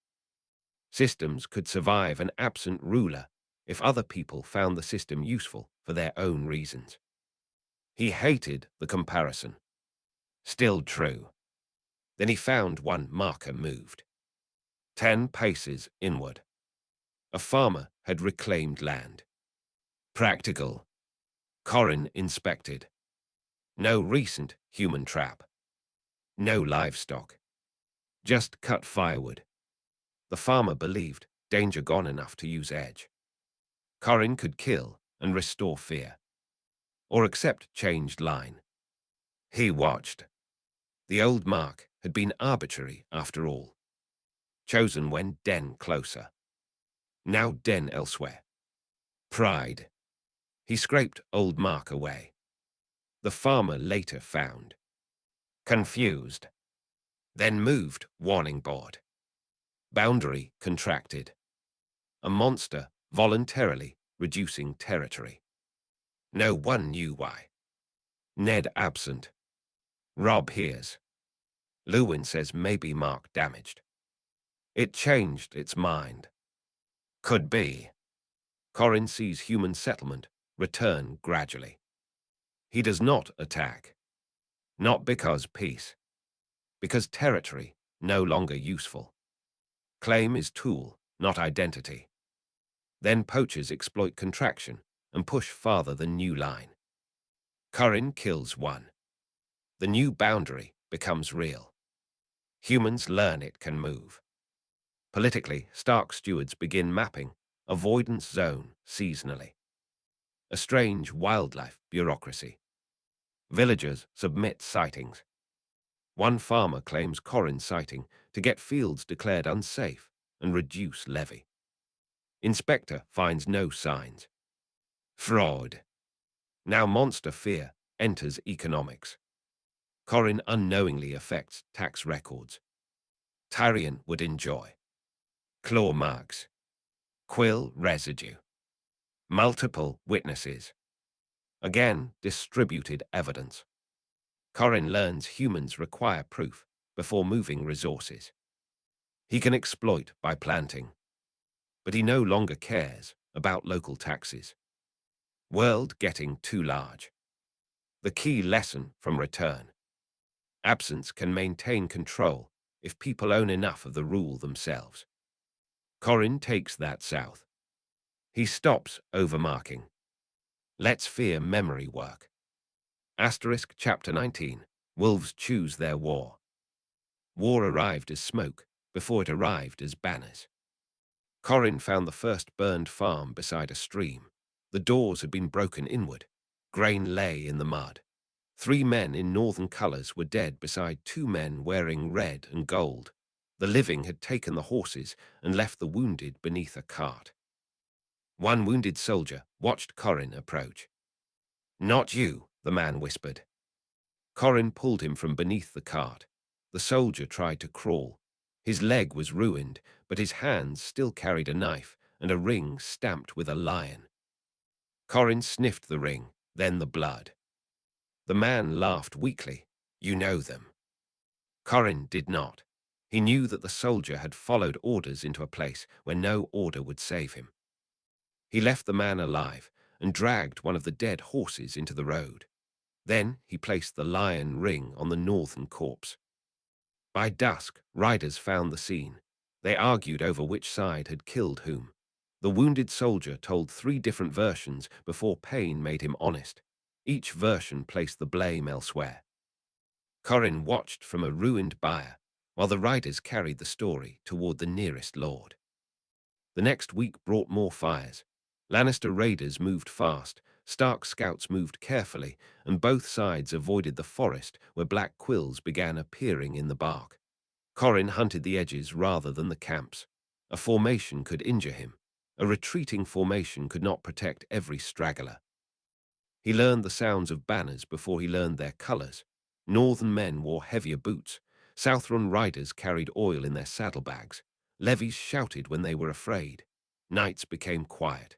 Systems could survive an absent ruler if other people found the system useful for their own reasons. He hated the comparison. Still true. Then he found one marker moved. 10 paces inward. A farmer had reclaimed land. Practical. Corin inspected. No recent human trap. No livestock. Just cut firewood. The farmer believed danger gone enough to use edge. Corin could kill and restore fear, or accept changed line. He watched. The old mark had been arbitrary after all, chosen when den closer. Now den elsewhere. Pride. He scraped old mark away. The farmer later found. Confused. Then moved warning board. Boundary contracted. A monster voluntarily reducing territory. No one knew why. Ned absent. Rob hears. Lewin says maybe Mark damaged. It changed its mind. Could be. Corin sees human settlement return gradually. He does not attack. Not because peace. Because territory no longer useful. Claim is tool, not identity. Then poachers exploit contraction and push farther than new line. Corin kills one. The new boundary becomes real. Humans learn it can move. Politically, Stark stewards begin mapping avoidance zone seasonally. A strange wildlife bureaucracy. Villagers submit sightings. One farmer claims Corin sighting to get fields declared unsafe and reduce levy. Inspector finds no signs. Fraud. Now monster fear enters economics. Corin unknowingly affects tax records. Tyrion would enjoy. Claw marks. Quill residue. Multiple witnesses. Again, distributed evidence. Corin learns humans require proof before moving resources. He can exploit by planting. But he no longer cares about local taxes. World getting too large. The key lesson from Return. Absence can maintain control if people own enough of the rule themselves. Corin takes that south. He stops overmarking. Lets fear memory work. Asterisk Chapter 19. Wolves choose their war. War arrived as smoke before it arrived as banners. Corin found the first burned farm beside a stream. The doors had been broken inward. Grain lay in the mud. 3 men in northern colors were dead beside 2 men wearing red and gold. The living had taken the horses and left the wounded beneath a cart. One wounded soldier watched Corin approach. "Not you," the man whispered. Corin pulled him from beneath the cart. The soldier tried to crawl. His leg was ruined, but his hands still carried a knife and a ring stamped with a lion. Corin sniffed the ring, then the blood. The man laughed weakly. "You know them." Corin did not. He knew that the soldier had followed orders into a place where no order would save him. He left the man alive and dragged one of the dead horses into the road. Then he placed the lion ring on the northern corpse. By dusk, riders found the scene. They argued over which side had killed whom. The wounded soldier told 3 different versions before pain made him honest. Each version placed the blame elsewhere. Corin watched from a ruined byre while the riders carried the story toward the nearest lord. The next week brought more fires. Lannister raiders moved fast, Stark scouts moved carefully, and both sides avoided the forest where black quills began appearing in the bark. Corrin hunted the edges rather than the camps. A formation could injure him. A retreating formation could not protect every straggler. He learned the sounds of banners before he learned their colors. Northern men wore heavier boots. Southron riders carried oil in their saddlebags. Levies shouted when they were afraid. Knights became quiet.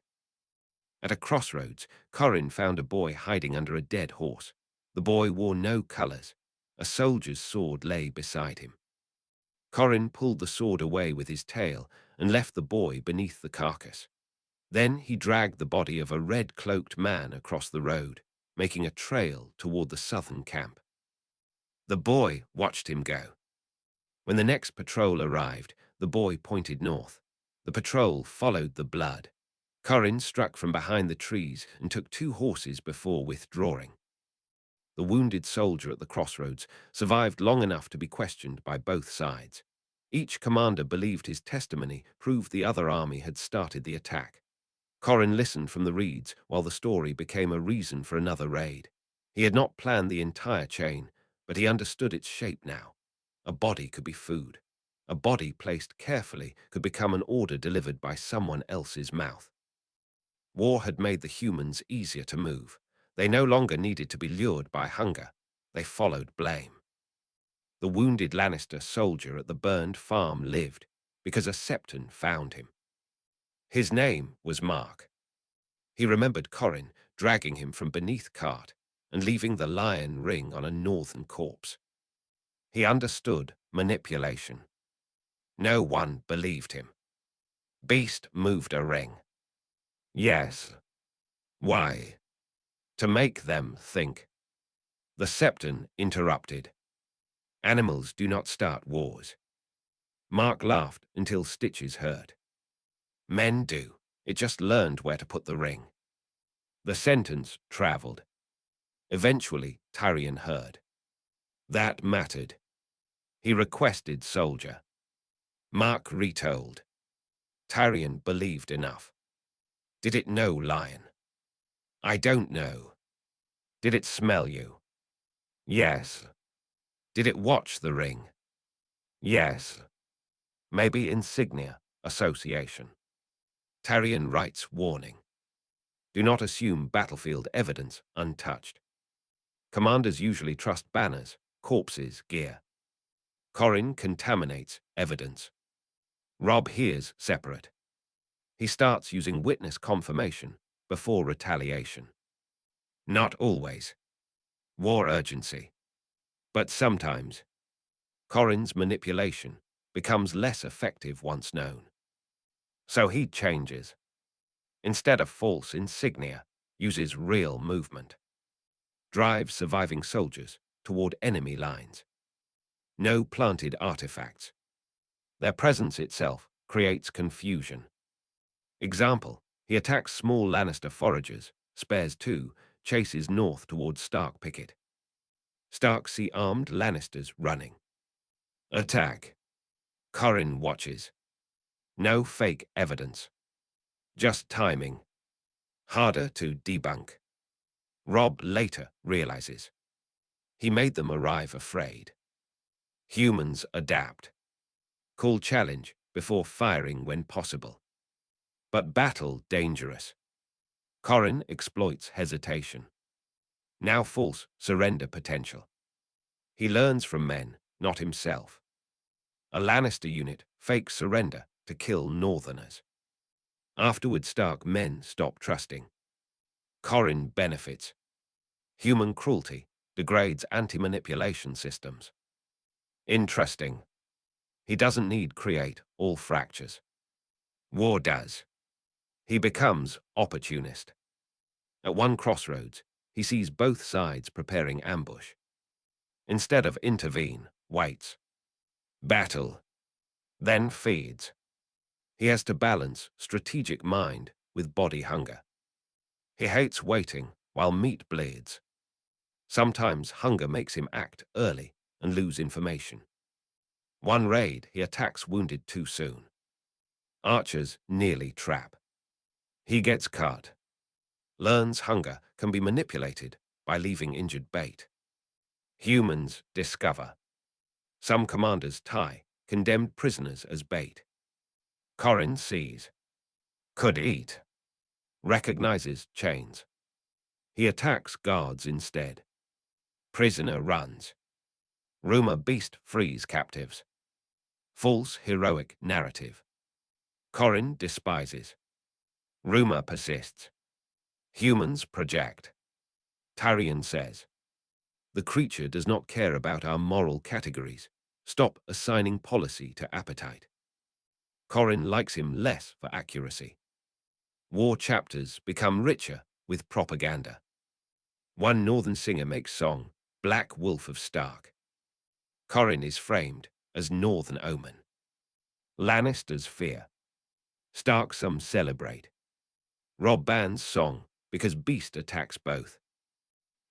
At a crossroads, Corrin found a boy hiding under a dead horse. The boy wore no colors. A soldier's sword lay beside him. Corrin pulled the sword away with his tail and left the boy beneath the carcass. Then he dragged the body of a red-cloaked man across the road, making a trail toward the southern camp. The boy watched him go. When the next patrol arrived, the boy pointed north. The patrol followed the blood. Corrin struck from behind the trees and took 2 horses before withdrawing. The wounded soldier at the crossroads survived long enough to be questioned by both sides. Each commander believed his testimony proved the other army had started the attack. Corrin listened from the reeds while the story became a reason for another raid. He had not planned the entire chain, but he understood its shape now. A body could be food. A body placed carefully could become an order delivered by someone else's mouth. War had made the humans easier to move. They no longer needed to be lured by hunger. They followed blame. The wounded Lannister soldier at the burned farm lived because a Septon found him. His name was Mark. He remembered Corrin dragging him from beneath cart and leaving the lion ring on a northern corpse. He understood manipulation. No one believed him. Beast moved a ring. Yes. Why? To make them think. The Septon interrupted. Animals do not start wars. Mark laughed until stitches hurt. Men do. It just learned where to put the ring. The sentence traveled. Eventually, Tyrion heard. That mattered. He requested soldier. Mark retold. Tyrion believed enough. Did it know lion? I don't know. Did it smell you? Yes. Did it watch the ring? Yes. Maybe insignia, association. Tyrion writes warning. Do not assume battlefield evidence untouched. Commanders usually trust banners, corpses, gear. Corrin contaminates evidence. Robb hears separate. He starts using witness confirmation before retaliation. Not always. War urgency. But sometimes. Corrin's manipulation becomes less effective once known. So he changes. Instead of false insignia, uses real movement. Drives surviving soldiers toward enemy lines. No planted artifacts. Their presence itself creates confusion. Example, he attacks small Lannister foragers, spares 2, chases north towards Stark picket. Stark see armed Lannisters running. Attack. Corrin watches. No fake evidence. Just timing. Harder to debunk. Robb later realizes. He made them arrive afraid. Humans adapt. Call challenge before firing when possible. But battle dangerous. Corrin exploits hesitation. Now false surrender potential. He learns from men, not himself. A Lannister unit fakes surrender to kill Northerners. Afterward, Stark men stop trusting. Corrin benefits. Human cruelty degrades anti-manipulation systems. Interesting. He doesn't need create all fractures. War does. He becomes opportunist. At one crossroads, he sees both sides preparing ambush. Instead of intervene, waits. Battle. Then feeds. He has to balance strategic mind with body hunger. He hates waiting while meat bleeds. Sometimes hunger makes him act early and lose information. One raid, he attacks wounded too soon. Archers nearly trap. He gets cut. Learns hunger can be manipulated by leaving injured bait. Humans discover. Some commanders tie condemned prisoners as bait. Corin sees. Could eat. Recognizes chains. He attacks guards instead. Prisoner runs. Rumor beast frees captives. False heroic narrative. Corin despises. Rumor persists. Humans project. Tarion says, the creature does not care about our moral categories. Stop assigning policy to appetite. Corin likes him less for accuracy. War chapters become richer with propaganda. One northern singer makes song, Black Wolf of Stark. Corin is framed as Northern Omen. Lannisters fear. Stark some celebrate. Rob bans song because Beast attacks both.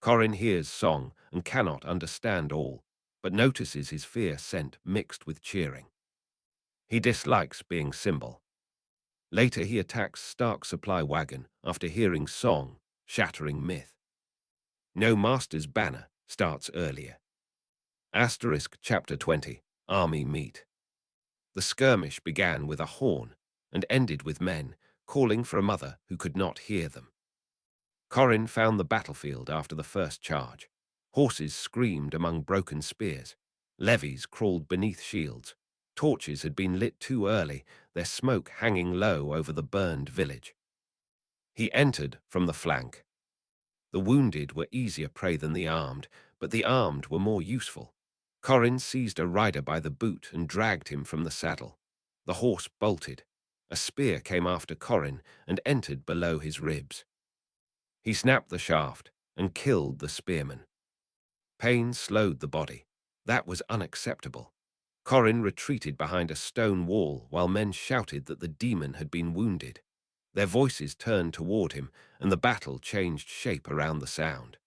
Corin hears song and cannot understand all, but notices his fear scent mixed with cheering. He dislikes being symbol. Later he attacks Stark's supply wagon after hearing song, shattering myth. No Master's banner starts earlier. Asterisk Chapter 20, Army Meet. The skirmish began with a horn and ended with men calling for a mother who could not hear them. Corin found the battlefield after the first charge. Horses screamed among broken spears. Levies crawled beneath shields. Torches had been lit too early, their smoke hanging low over the burned village. He entered from the flank. The wounded were easier prey than the armed, but the armed were more useful. Corin seized a rider by the boot and dragged him from the saddle. The horse bolted. A spear came after Corin and entered below his ribs. He snapped the shaft and killed the spearman. Pain slowed the body. That was unacceptable. Corin retreated behind a stone wall while men shouted that the demon had been wounded. Their voices turned toward him, and the battle changed shape around the sound.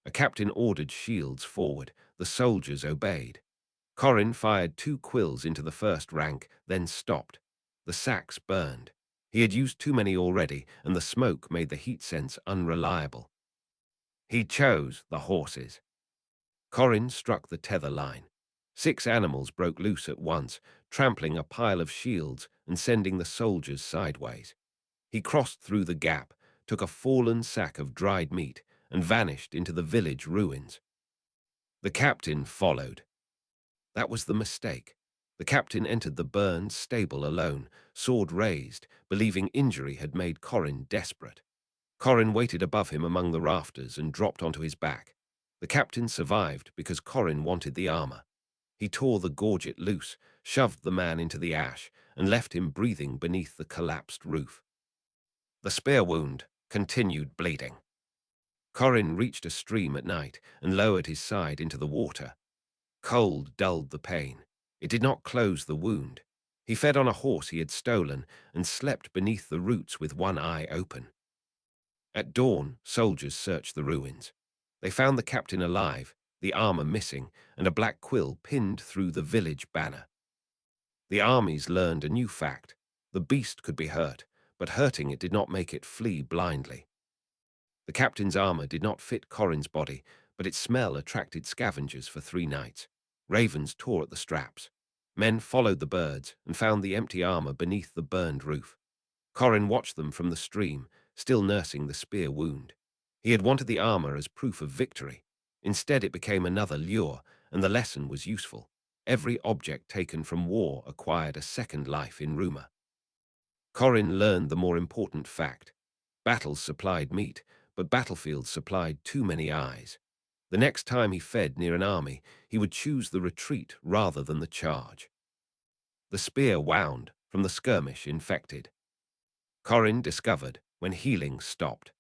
A captain ordered shields forward. The soldiers obeyed. Corin fired 2 quills into the first rank, then stopped. The sacks burned. He had used too many already, and the smoke made the heat sense unreliable. He chose the horses. Corin struck the tether line. 6 animals broke loose at once, trampling a pile of shields and sending the soldiers sideways. He crossed through the gap, took a fallen sack of dried meat, and vanished into the village ruins. The captain followed. That was the mistake. The captain entered the burned stable alone, sword raised, believing injury had made Corin desperate. Corin waited above him among the rafters and dropped onto his back. The captain survived because Corin wanted the armor. He tore the gorget loose, shoved the man into the ash, and left him breathing beneath the collapsed roof. The spear wound continued bleeding. Corin reached a stream at night and lowered his side into the water. Cold dulled the pain. It did not close the wound. He fed on a horse he had stolen and slept beneath the roots with one eye open. At dawn, soldiers searched the ruins. They found the captain alive, the armor missing, and a black quill pinned through the village banner. The armies learned a new fact. The beast could be hurt, but hurting it did not make it flee blindly. The captain's armor did not fit Corin's body, but its smell attracted scavengers for 3 nights. Ravens tore at the straps. Men followed the birds and found the empty armor beneath the burned roof. Corin watched them from the stream, still nursing the spear wound. He had wanted the armor as proof of victory. Instead, it became another lure, and the lesson was useful. Every object taken from war acquired a second life in rumor. Corin learned the more important fact. Battles supplied meat, but battlefields supplied too many eyes. The next time he fed near an army, he would choose the retreat rather than the charge. The spear wound from the skirmish infected. Corin discovered when healing stopped.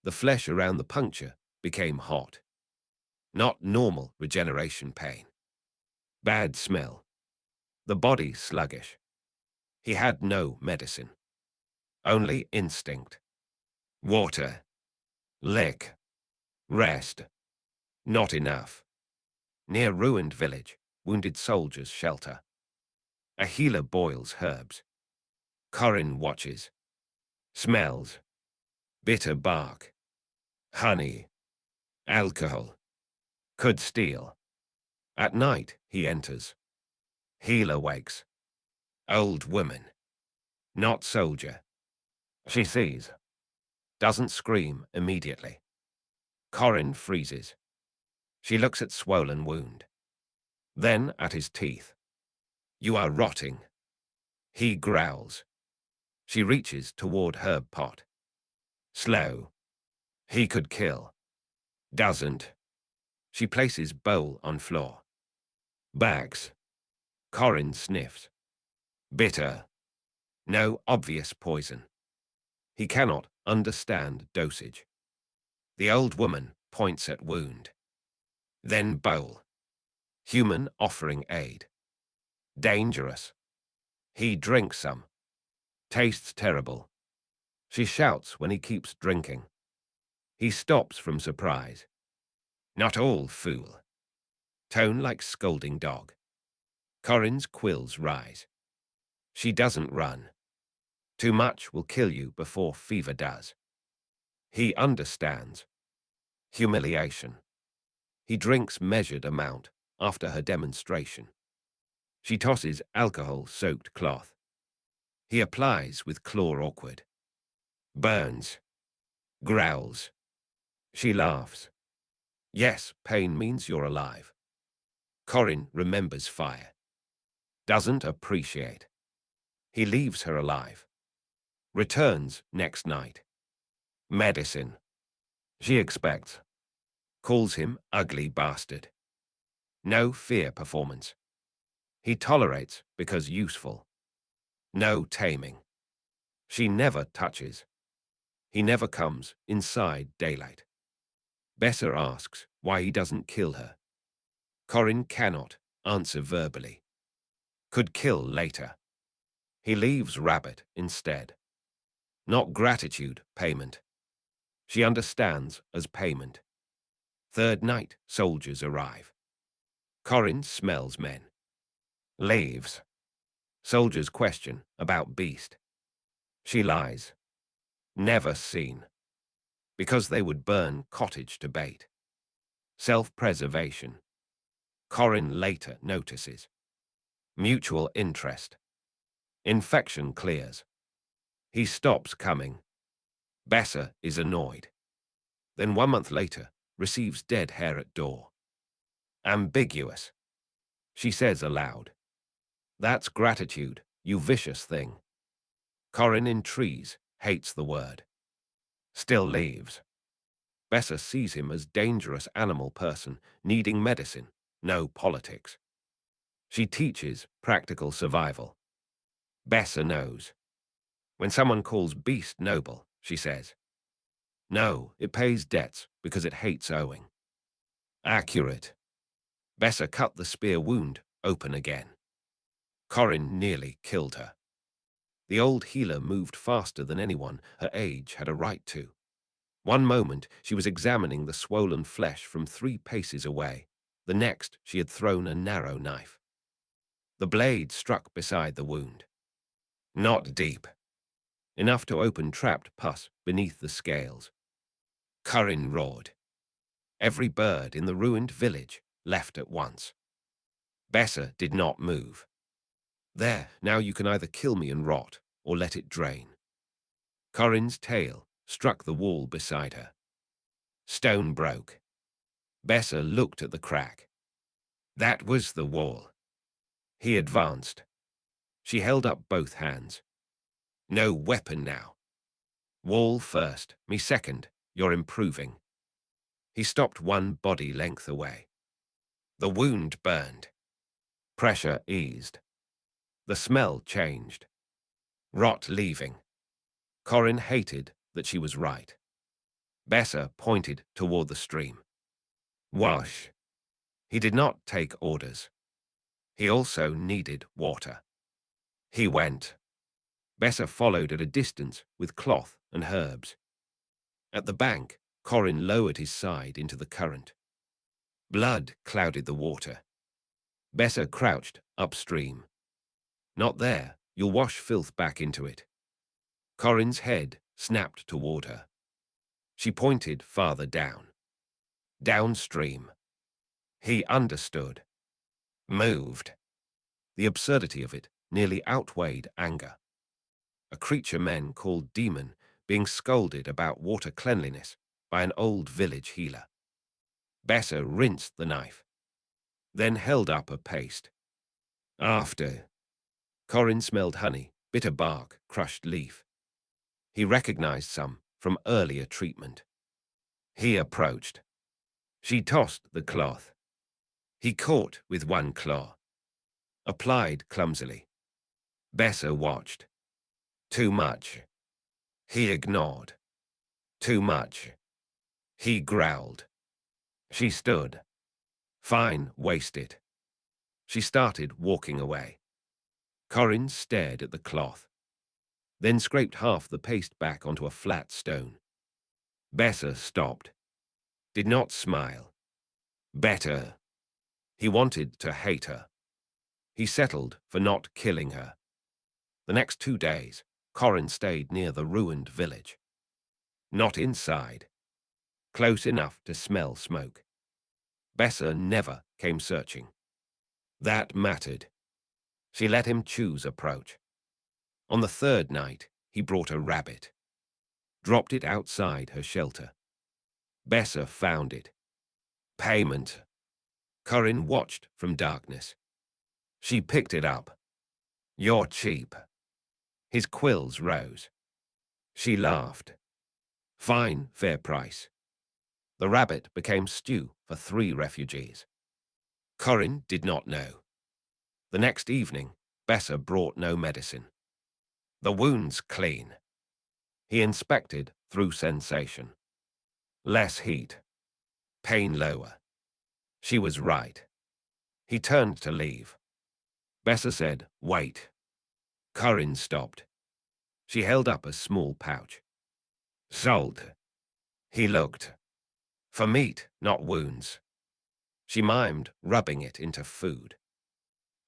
The flesh around the puncture became hot. Not normal regeneration pain. Bad smell. The body sluggish. He had no medicine. Only instinct. Water. Lick. Rest. Not enough. Near ruined village, wounded soldiers shelter. A healer boils herbs. Corin watches, smells, bitter bark, honey, alcohol, could steal. At night he enters. Healer wakes. Old woman, not soldier. She sees, doesn't scream immediately. Corin freezes. She looks at swollen wound. Then at his teeth. You are rotting. He growls. She reaches toward herb pot. Slow. He could kill. Doesn't. She places bowl on floor. Bags. Corin sniffs. Bitter. No obvious poison. He cannot understand dosage. The old woman points at wound. Then bowl. Human offering aid. Dangerous. He drinks some. Tastes terrible. She shouts when he keeps drinking. He stops from surprise. Not all, fool. Tone like scolding dog. Corin's quills rise. She doesn't run. Too much will kill you before fever does. He understands. Humiliation. He drinks measured amount after her demonstration. She tosses alcohol-soaked cloth. He applies with claw awkward. Burns. Growls. She laughs. Yes, pain means you're alive. Corin remembers fire. Doesn't appreciate. He leaves her alive. Returns next night. Medicine. She expects. Calls him ugly bastard. No fear performance. He tolerates because useful. No taming. She never touches. He never comes inside daylight. Besser asks why he doesn't kill her. Corin cannot answer verbally. Could kill later. He leaves Rabbit instead. Not gratitude payment. She understands as payment. Third night, soldiers arrive. Corin smells men. Leaves. Soldiers question about beast. She lies. Never seen. Because they would burn cottage to bait. Self-preservation. Corin later notices. Mutual interest. Infection clears. He stops coming. Besser is annoyed. Then 1 month later, receives dead hair at door. Ambiguous. She says aloud. That's gratitude, you vicious thing. Corin intrigues, hates the word. Still leaves. Besser sees him as dangerous animal person, needing medicine, no politics. She teaches practical survival. Besser knows. When someone calls beast noble, she says, no, it pays debts because it hates owing. Accurate. Besser cut the spear wound open again. Corin nearly killed her. The old healer moved faster than anyone her age had a right to. One moment she was examining the swollen flesh from 3 paces away. The next she had thrown a narrow knife. The blade struck beside the wound. Not deep. Enough to open trapped pus beneath the scales. Corin roared. Every bird in the ruined village left at once. Besser did not move. There, now you can either kill me and rot, or let it drain. Corin's tail struck the wall beside her. Stone broke. Besser looked at the crack. That was the wall. He advanced. She held up both hands. No weapon now. Wall first, me second, you're improving. He stopped 1 body length away. The wound burned. Pressure eased. The smell changed. Rot leaving. Corin hated that she was right. Besser pointed toward the stream. Wash. He did not take orders. He also needed water. He went. Besser followed at a distance with cloth and herbs. At the bank, Corin lowered his side into the current. Blood clouded the water. Besser crouched upstream. Not there, You'll wash filth back into it. Corin's head snapped toward her. She pointed farther down. Downstream. He understood. Moved. The absurdity of it nearly outweighed anger. A creature men called demon being scolded about water cleanliness by an old village healer. Besser rinsed the knife, then held up a paste. After. Corin smelled honey, bitter bark, crushed leaf. He recognized some from earlier treatment. He approached. She tossed the cloth. He caught with one claw. Applied clumsily. Besser watched. Too much. He ignored. Too much. He growled. She stood. Fine, waste it. She started walking away. Corin stared at the cloth, then scraped half the paste back onto a flat stone. Besser stopped. Did not smile. Better. He wanted to hate her. He settled for not killing her. The next 2 days, Corin stayed near the ruined village. Not inside. Close enough to smell smoke. Besser never came searching. That mattered. She let him choose approach. On the 3rd night, he brought a rabbit. Dropped it outside her shelter. Besser found it. Payment. Corin watched from darkness. She picked it up. You're cheap. His quills rose. She laughed. Fine, fair price. The rabbit became stew for 3 refugees. Corin did not know. The next evening, Besser brought no medicine. The wound's clean. He inspected through sensation. Less heat. Pain lower. She was right. He turned to leave. Besser said, wait. Corin stopped. She held up a small pouch. Salt. He looked. For meat, not wounds. She mimed rubbing it into food.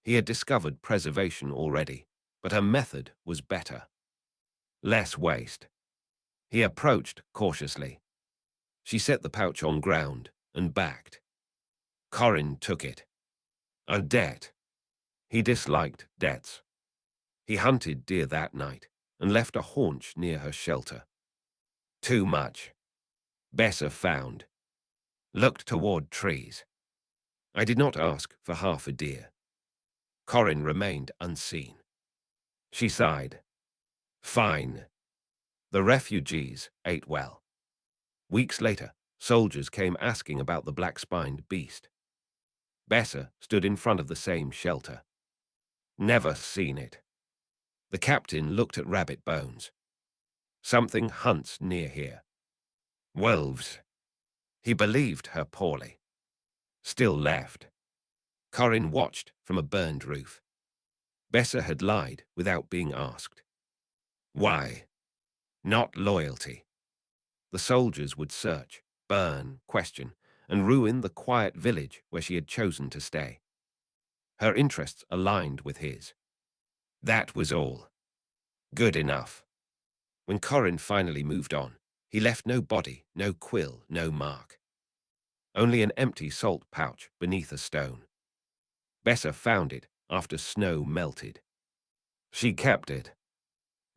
He had discovered preservation already, but her method was better. Less waste. He approached cautiously. She set the pouch on ground and backed. Corin took it. A debt. He disliked debts. He hunted deer that night and left a haunch near her shelter. Too much. Besser found. Looked toward trees. I did not ask for half a deer. Corin remained unseen. She sighed. Fine. The refugees ate well. Weeks later, soldiers came asking about the black-spined beast. Besser stood in front of the same shelter. Never seen it. The captain looked at rabbit bones. Something hunts near here. Wolves. He believed her poorly. Still left. Corin watched from a burned roof. Besser had lied without being asked. Why? Not loyalty. The soldiers would search, burn, question, and ruin the quiet village where she had chosen to stay. Her interests aligned with his. That was all. Good enough. When Corin finally moved on, he left no body, no quill, no mark. Only an empty salt pouch beneath a stone. Besser found it after snow melted. She kept it.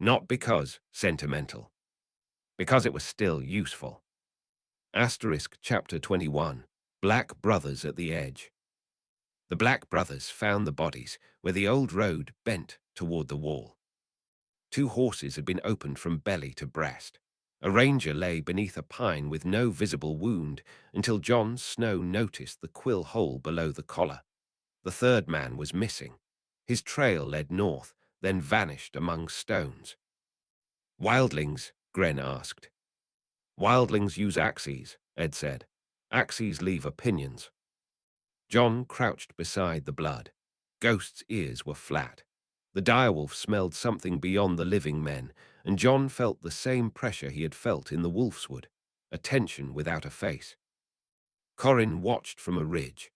Not because sentimental. Because it was still useful. Asterisk chapter 21. Black Brothers at the Edge. The Black Brothers found the bodies where the old road bent toward the wall. 2 horses had been opened from belly to breast. A ranger lay beneath a pine with no visible wound until John Snow noticed the quill hole below the collar. The 3rd man was missing. His trail led north, then vanished among stones. Wildlings? Gren asked. Wildlings use axes, Ed said. Axes leave opinions. John crouched beside the blood. Ghost's ears were flat. The direwolf smelled something beyond the living men, and John felt the same pressure he had felt in the wolfswood, a tension without a face. Corin watched from a ridge.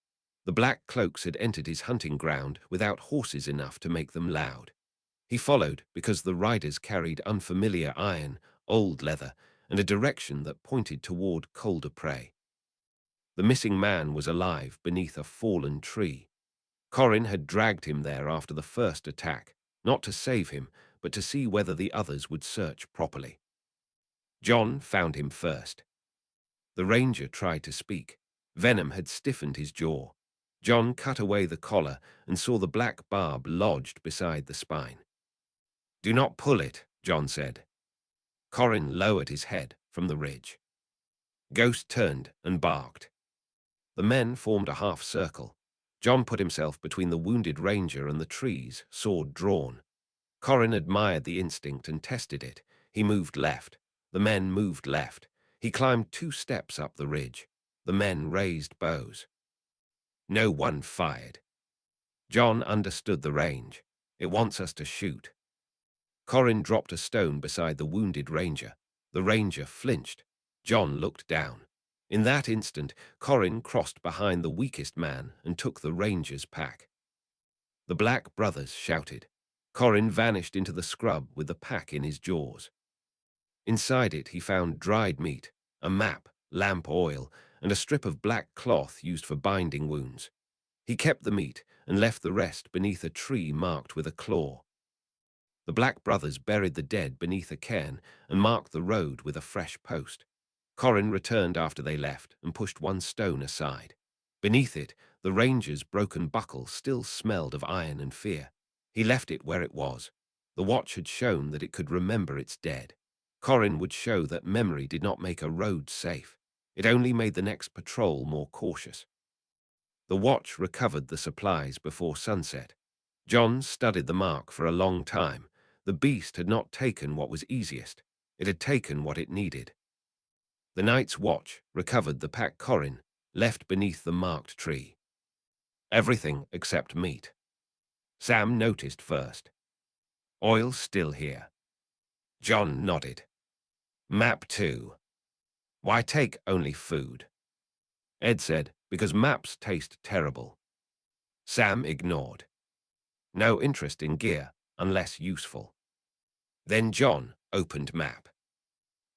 The black cloaks had entered his hunting ground without horses enough to make them loud. He followed because the riders carried unfamiliar iron, old leather, and a direction that pointed toward colder prey. The missing man was alive beneath a fallen tree. Corin had dragged him there after the first attack, not to save him, but to see whether the others would search properly. John found him first. The ranger tried to speak. Venom had stiffened his jaw. John cut away the collar and saw the black barb lodged beside the spine. "Do not pull it," John said. Corin lowered his head from the ridge. Ghost turned and barked. The men formed a half circle. John put himself between the wounded ranger and the trees, sword drawn. Corin admired the instinct and tested it. He moved left. The men moved left. He climbed 2 steps up the ridge. The men raised bows. No one fired. John understood the range. "It wants us to shoot." Corin dropped a stone beside the wounded ranger. The ranger flinched. John looked down. In that instant, Corin crossed behind the weakest man and took the ranger's pack. The Black Brothers shouted. Corin vanished into the scrub with the pack in his jaws. Inside it, he found dried meat, a map, lamp oil, and a strip of black cloth used for binding wounds. He kept the meat and left the rest beneath a tree marked with a claw. The Black Brothers buried the dead beneath a cairn and marked the road with a fresh post. Corin returned after they left and pushed 1 stone aside. Beneath it, the ranger's broken buckle still smelled of iron and fear. He left it where it was. The watch had shown that it could remember its dead. Corin would show that memory did not make a road safe. It only made the next patrol more cautious. The watch recovered the supplies before sunset. John studied the mark for a long time. The beast had not taken what was easiest. It had taken what it needed. The night's watch recovered the pack Corin left beneath the marked tree. Everything except meat. Sam noticed first. "Oil still here." John nodded. "Map 2. Why take only food?" Ed said, "Because maps taste terrible." Sam ignored. No interest in gear, unless useful. Then John opened map.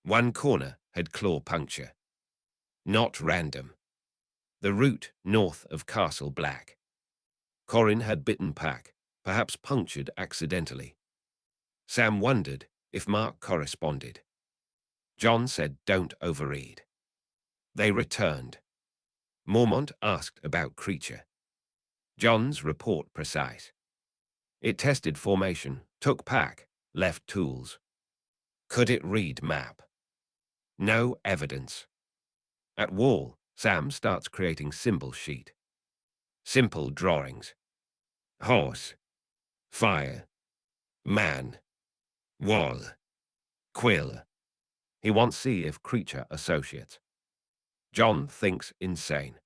1 corner had claw puncture. Not random. The route north of Castle Black. Corin had bitten pack, perhaps punctured accidentally. Sam wondered if mark corresponded. John said, "Don't overread." They returned. Mormont asked about creature. John's report precise. It tested formation, took pack, left tools. Could it read map? No evidence. At wall, Sam starts creating symbol sheet. Simple drawings. Horse. Fire. Man. Wall. Quill. He wants to see if creature associates. John thinks insane.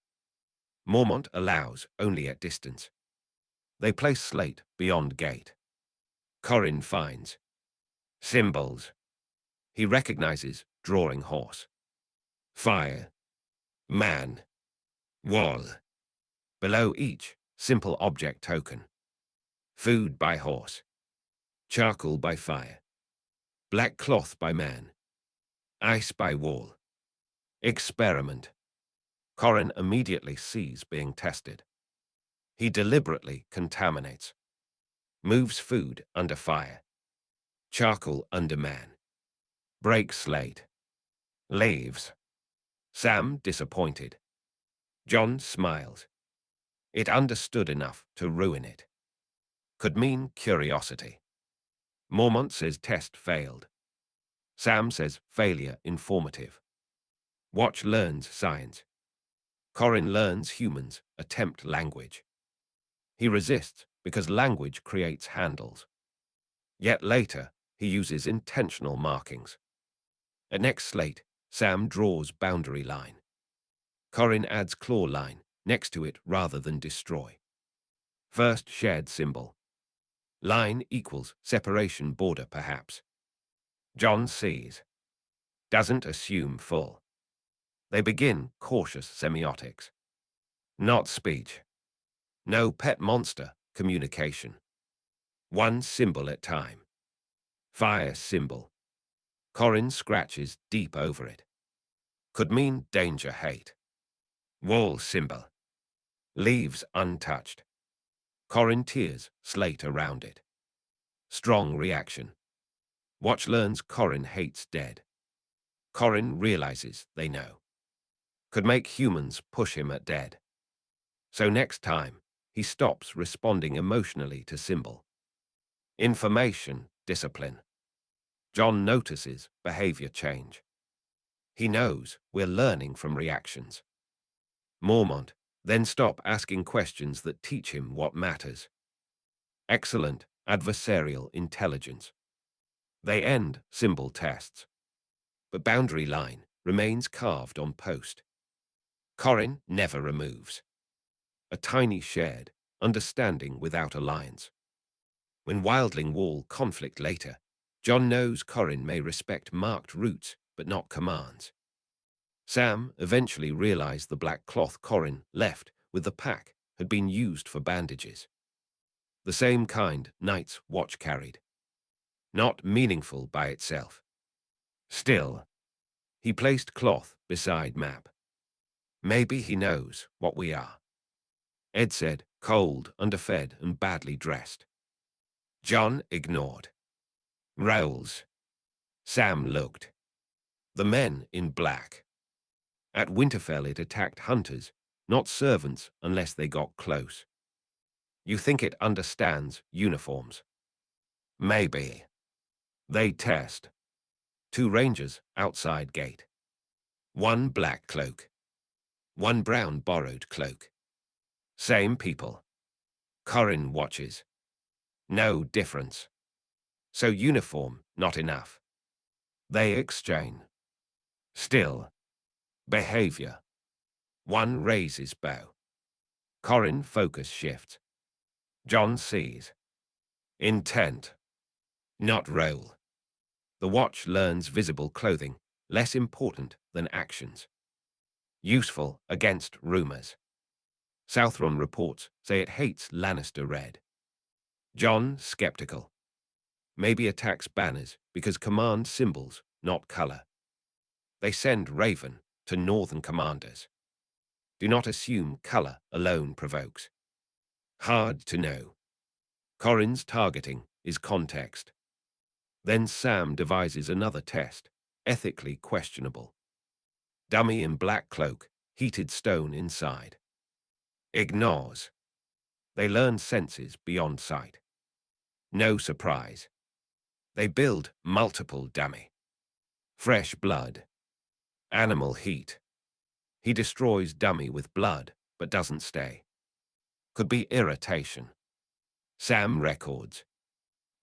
Mormont allows only at distance. They place slate beyond gate. Corin finds. Symbols. He recognizes drawing horse. Fire. Man. Wall. Below each, simple object token. Food by horse. Charcoal by fire. Black cloth by man. Ice by wall. Experiment. Corin immediately sees being tested. He deliberately contaminates. Moves food under fire. Charcoal under man. Breaks slate. Leaves. Sam disappointed. John smiles. It understood enough to ruin it. Could mean curiosity. Mormont says test failed. Sam says failure informative. Watch learns science. Corin learns humans attempt language. He resists because language creates handles. Yet later, he uses intentional markings. At next slate, Sam draws boundary line. Corin adds claw line next to it rather than destroy. First shared symbol. Line equals separation border perhaps. John sees. Doesn't assume full. They begin cautious semiotics. Not speech. No pet monster communication. One symbol at time. Fire symbol. Corin scratches deep over it. Could mean danger, hate. Wall symbol. Leaves untouched. Corin tears slate around it. Strong reaction. Watch learns Corin hates dead. Corin realizes they know. Could make humans push him at dead. So next time, he stops responding emotionally to symbol. Information, discipline. John notices behavior change. He knows we're learning from reactions. Mormont, then stop asking questions that teach him what matters. Excellent adversarial intelligence. They end symbol tests. But boundary line remains carved on post. Corin never removes. A tiny shared understanding without alliance. When wildling wall conflict later, John knows Corin may respect marked routes but not commands. Sam eventually realized the black cloth Corin left with the pack had been used for bandages. The same kind Night's watch carried. Not meaningful by itself. Still, he placed cloth beside map. Maybe he knows what we are. Ed said, cold, underfed, and badly dressed. John ignored. Rails. Sam looked. The men in black. At Winterfell it attacked hunters, not servants unless they got close. You think it understands uniforms? Maybe. They test. 2 rangers outside gate. 1 black cloak. 1 brown borrowed cloak. Same people. Corin watches. No difference. So uniform, not enough. They exchange. Still. Behavior. 1 raises bow. Corin focus shifts. John sees. Intent. Not role. The watch learns visible clothing, less important than actions. Useful against rumors. Southron reports say it hates Lannister red. John skeptical. Maybe attacks banners because command symbols, not color. They send Raven to northern commanders. Do not assume color alone provokes. Hard to know. Corin's targeting is context. Then Sam devises another test, ethically questionable. Dummy in black cloak, heated stone inside. Ignores. They learn senses beyond sight. No surprise. They build multiple dummy. Fresh blood. Animal heat. He destroys dummy with blood, but doesn't stay. Could be irritation. Sam records.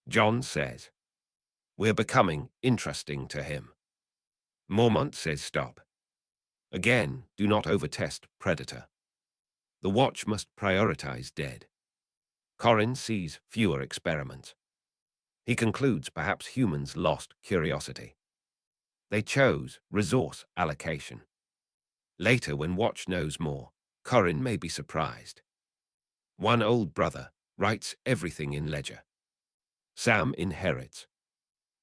John says. We're becoming interesting to him. Mormont says stop. Again, do not overtest predator. The watch must prioritize dead. Corin sees fewer experiments. He concludes perhaps humans lost curiosity. They chose resource allocation. Later, when watch knows more, Corin may be surprised. One old brother writes everything in ledger. Sam inherits.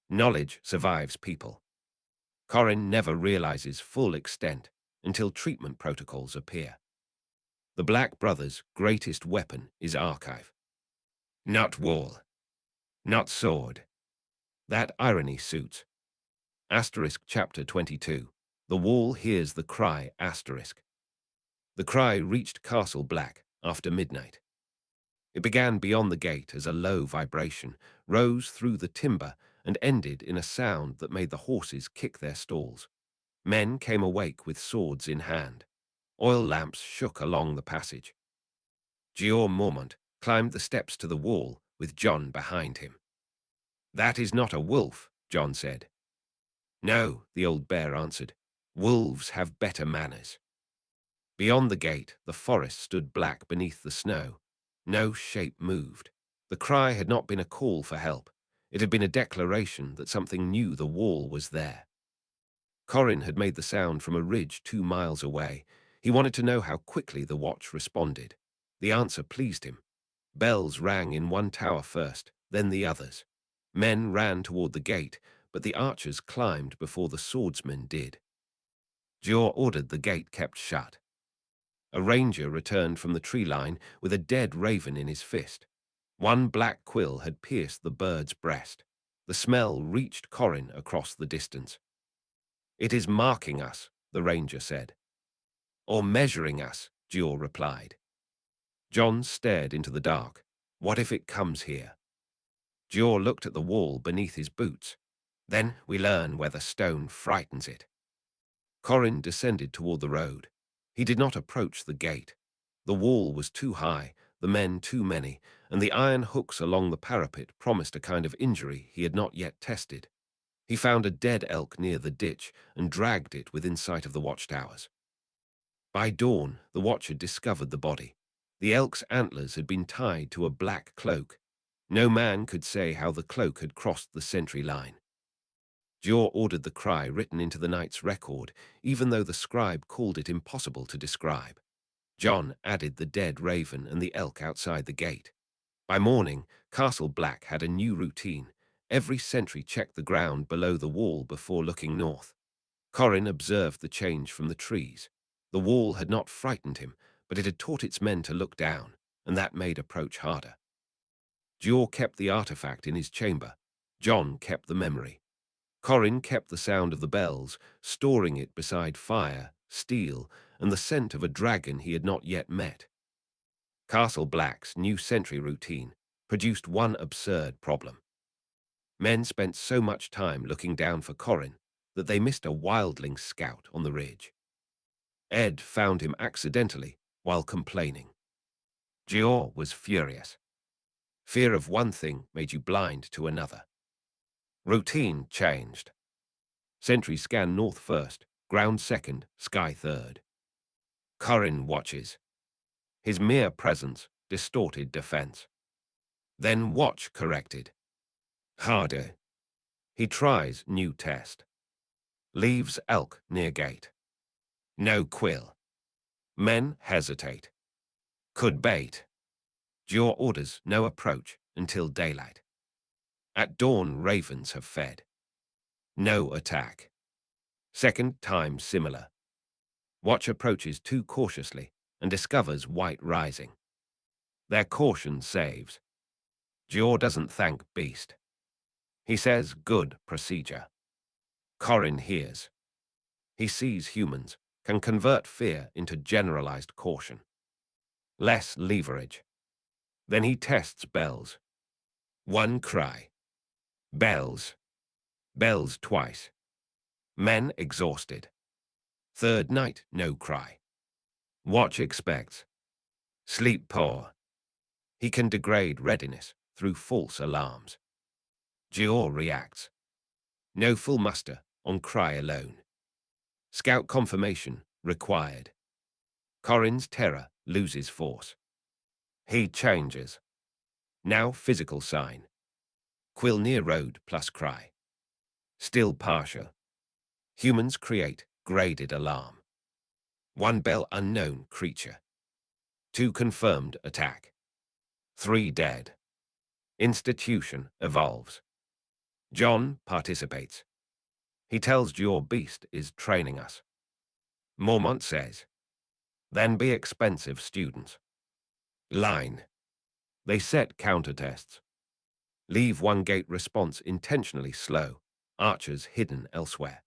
Knowledge survives people. Corin never realizes full extent until treatment protocols appear. The Black Brothers' greatest weapon is archive. Not wall. Not sword. That irony suits. Asterisk chapter 22. The wall hears the cry asterisk. The cry reached Castle Black after midnight. It began beyond the gate as a low vibration, rose through the timber, and ended in a sound that made the horses kick their stalls. Men came awake with swords in hand. Oil lamps shook along the passage. Jeor Mormont climbed the steps to the wall with John behind him. That is not a wolf, John said. No, the old bear answered. Wolves have better manners. Beyond the gate, the forest stood black beneath the snow. No shape moved. The cry had not been a call for help. It had been a declaration that something knew the wall was there. Corin had made the sound from a ridge 2 miles away. He wanted to know how quickly the watch responded. The answer pleased him. Bells rang in one tower first, then the others. Men ran toward the gate, but the archers climbed before the swordsmen did. Dior ordered the gate kept shut. A ranger returned from the tree line with a dead raven in his fist. One black quill had pierced the bird's breast. The smell reached Corin across the distance. "It is marking us," the ranger said. "Or measuring us," Dior replied. John stared into the dark. What if it comes here? Dior looked at the wall beneath his boots. Then we learn where the stone frightens it. Corin descended toward the road. He did not approach the gate. The wall was too high, the men too many, and the iron hooks along the parapet promised a kind of injury he had not yet tested. He found a dead elk near the ditch and dragged it within sight of the watchtowers. By dawn, the watch had discovered the body. The elk's antlers had been tied to a black cloak. No man could say how the cloak had crossed the sentry line. Dior ordered the cry written into the night's record, even though the scribe called it impossible to describe. John added the dead raven and the elk outside the gate. By morning, Castle Black had a new routine. Every sentry checked the ground below the wall before looking north. Corin observed the change from the trees. The wall had not frightened him, but it had taught its men to look down, and that made approach harder. Dior kept the artifact in his chamber. John kept the memory. Corin kept the sound of the bells, storing it beside fire, steel, and the scent of a dragon he had not yet met. Castle Black's new sentry routine produced one absurd problem. Men spent so much time looking down for Corin that they missed a wildling scout on the ridge. Ed found him accidentally while complaining. Dior was furious. Fear of one thing made you blind to another. Routine changed. Sentries scan north first, ground second, sky third. Corin watches. His mere presence distorted defense. Then watch corrected. Harder. He tries new test. Leaves elk near gate. No quill. Men hesitate. Could bait. Dior orders no approach until daylight. At dawn ravens have fed. No attack. Second time similar. Watch approaches too cautiously and discovers white rising. Their caution saves. Dior doesn't thank beast. He says good procedure. Corin hears. He sees humans, can convert fear into generalized caution. Less leverage. Then he tests bells. One cry. Bells. Bells twice. Men exhausted. Third night, no cry. Watch expects. Sleep poor. He can degrade readiness through false alarms. Dior reacts. No full muster on cry alone. Scout confirmation required. Corin's terror loses force. He changes. Now physical sign. Quill near road plus cry. Still partial. Humans create graded alarm. One bell unknown creature. Two confirmed attack. Three dead. Institution evolves. John participates. He tells your beast is training us. Mormont says, then be expensive students. Line. They set counter tests. Leave one gate response intentionally slow, archers hidden elsewhere.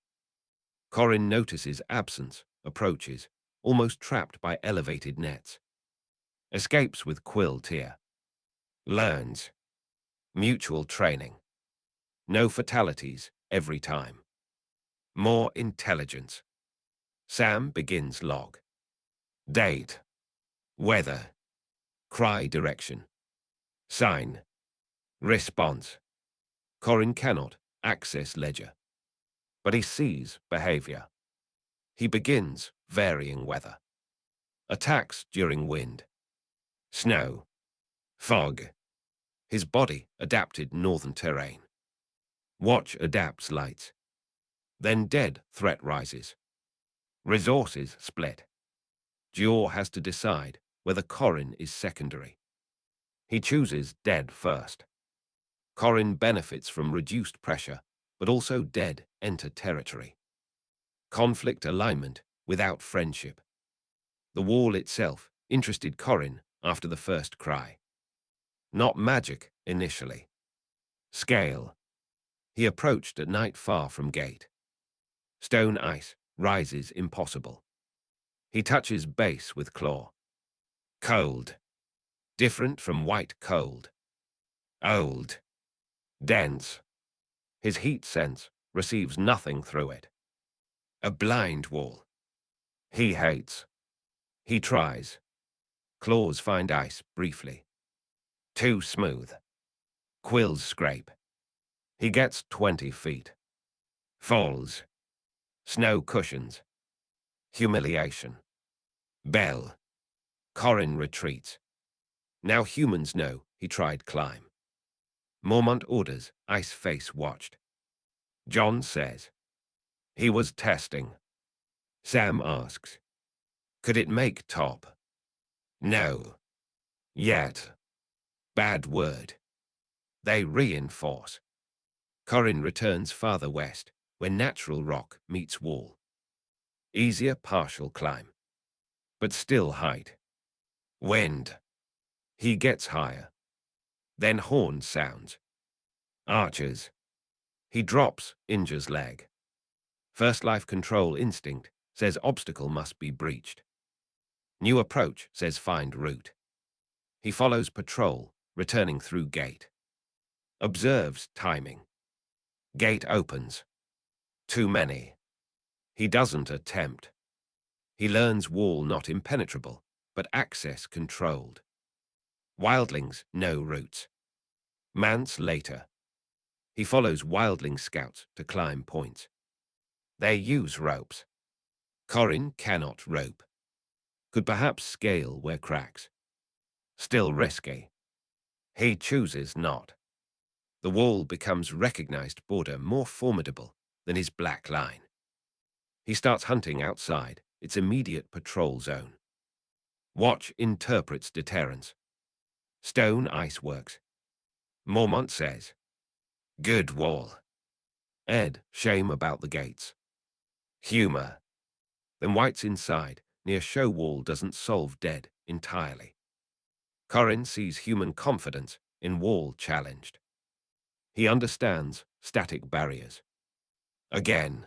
Corin notices absence, approaches, almost trapped by elevated nets. Escapes with quill tier. Learns. Mutual training. No fatalities every time. More intelligence. Sam begins log. Date. Weather. Cry direction. Sign. Response. Corin cannot access ledger. But he sees behavior. He begins varying weather. Attacks during wind. Snow. Fog. His body adapted northern terrain. Watch adapts lights. Then dead threat rises. Resources split. Dior has to decide whether Corin is secondary. He chooses dead first. Corin benefits from reduced pressure, but also dead enter territory. Conflict alignment without friendship. The wall itself interested Corin after the first cry. Not magic initially. Scale. He approached at night far from gate. Stone ice rises impossible. He touches base with claw. Cold. Different from white cold. Old. Dense. His heat sense receives nothing through it. A blind wall. He hates. He tries. Claws find ice briefly. Too smooth. Quills scrape. He gets 20 feet. Falls. Snow cushions. Humiliation. Bell. Corin retreats. Now humans know he tried climb. Mormont orders, Ice Face watched. John says, he was testing. Sam asks, could it make top? No. Yet. Bad word. They reinforce. Corin returns farther west, where natural rock meets wall. Easier partial climb. But still height. Wind. He gets higher. Then horn sounds. Archers. He drops, injures leg. First life control instinct says obstacle must be breached. New approach says find route. He follows patrol, returning through gate. Observes timing. Gate opens. Too many. He doesn't attempt. He learns wall not impenetrable, but access controlled. Wildlings no routes. Mance later. He follows wildling scouts to climb points. They use ropes. Corin cannot rope. Could perhaps scale where cracks. Still risky. He chooses not. The wall becomes recognized border more formidable than his black line. He starts hunting outside its immediate patrol zone. Watch interprets deterrence. Stone ice works. Mormont says, good wall. Ed, shame about the gates. Humor. Then White's inside, near show wall doesn't solve dead entirely. Corin sees human confidence in wall challenged. He understands static barriers. Again.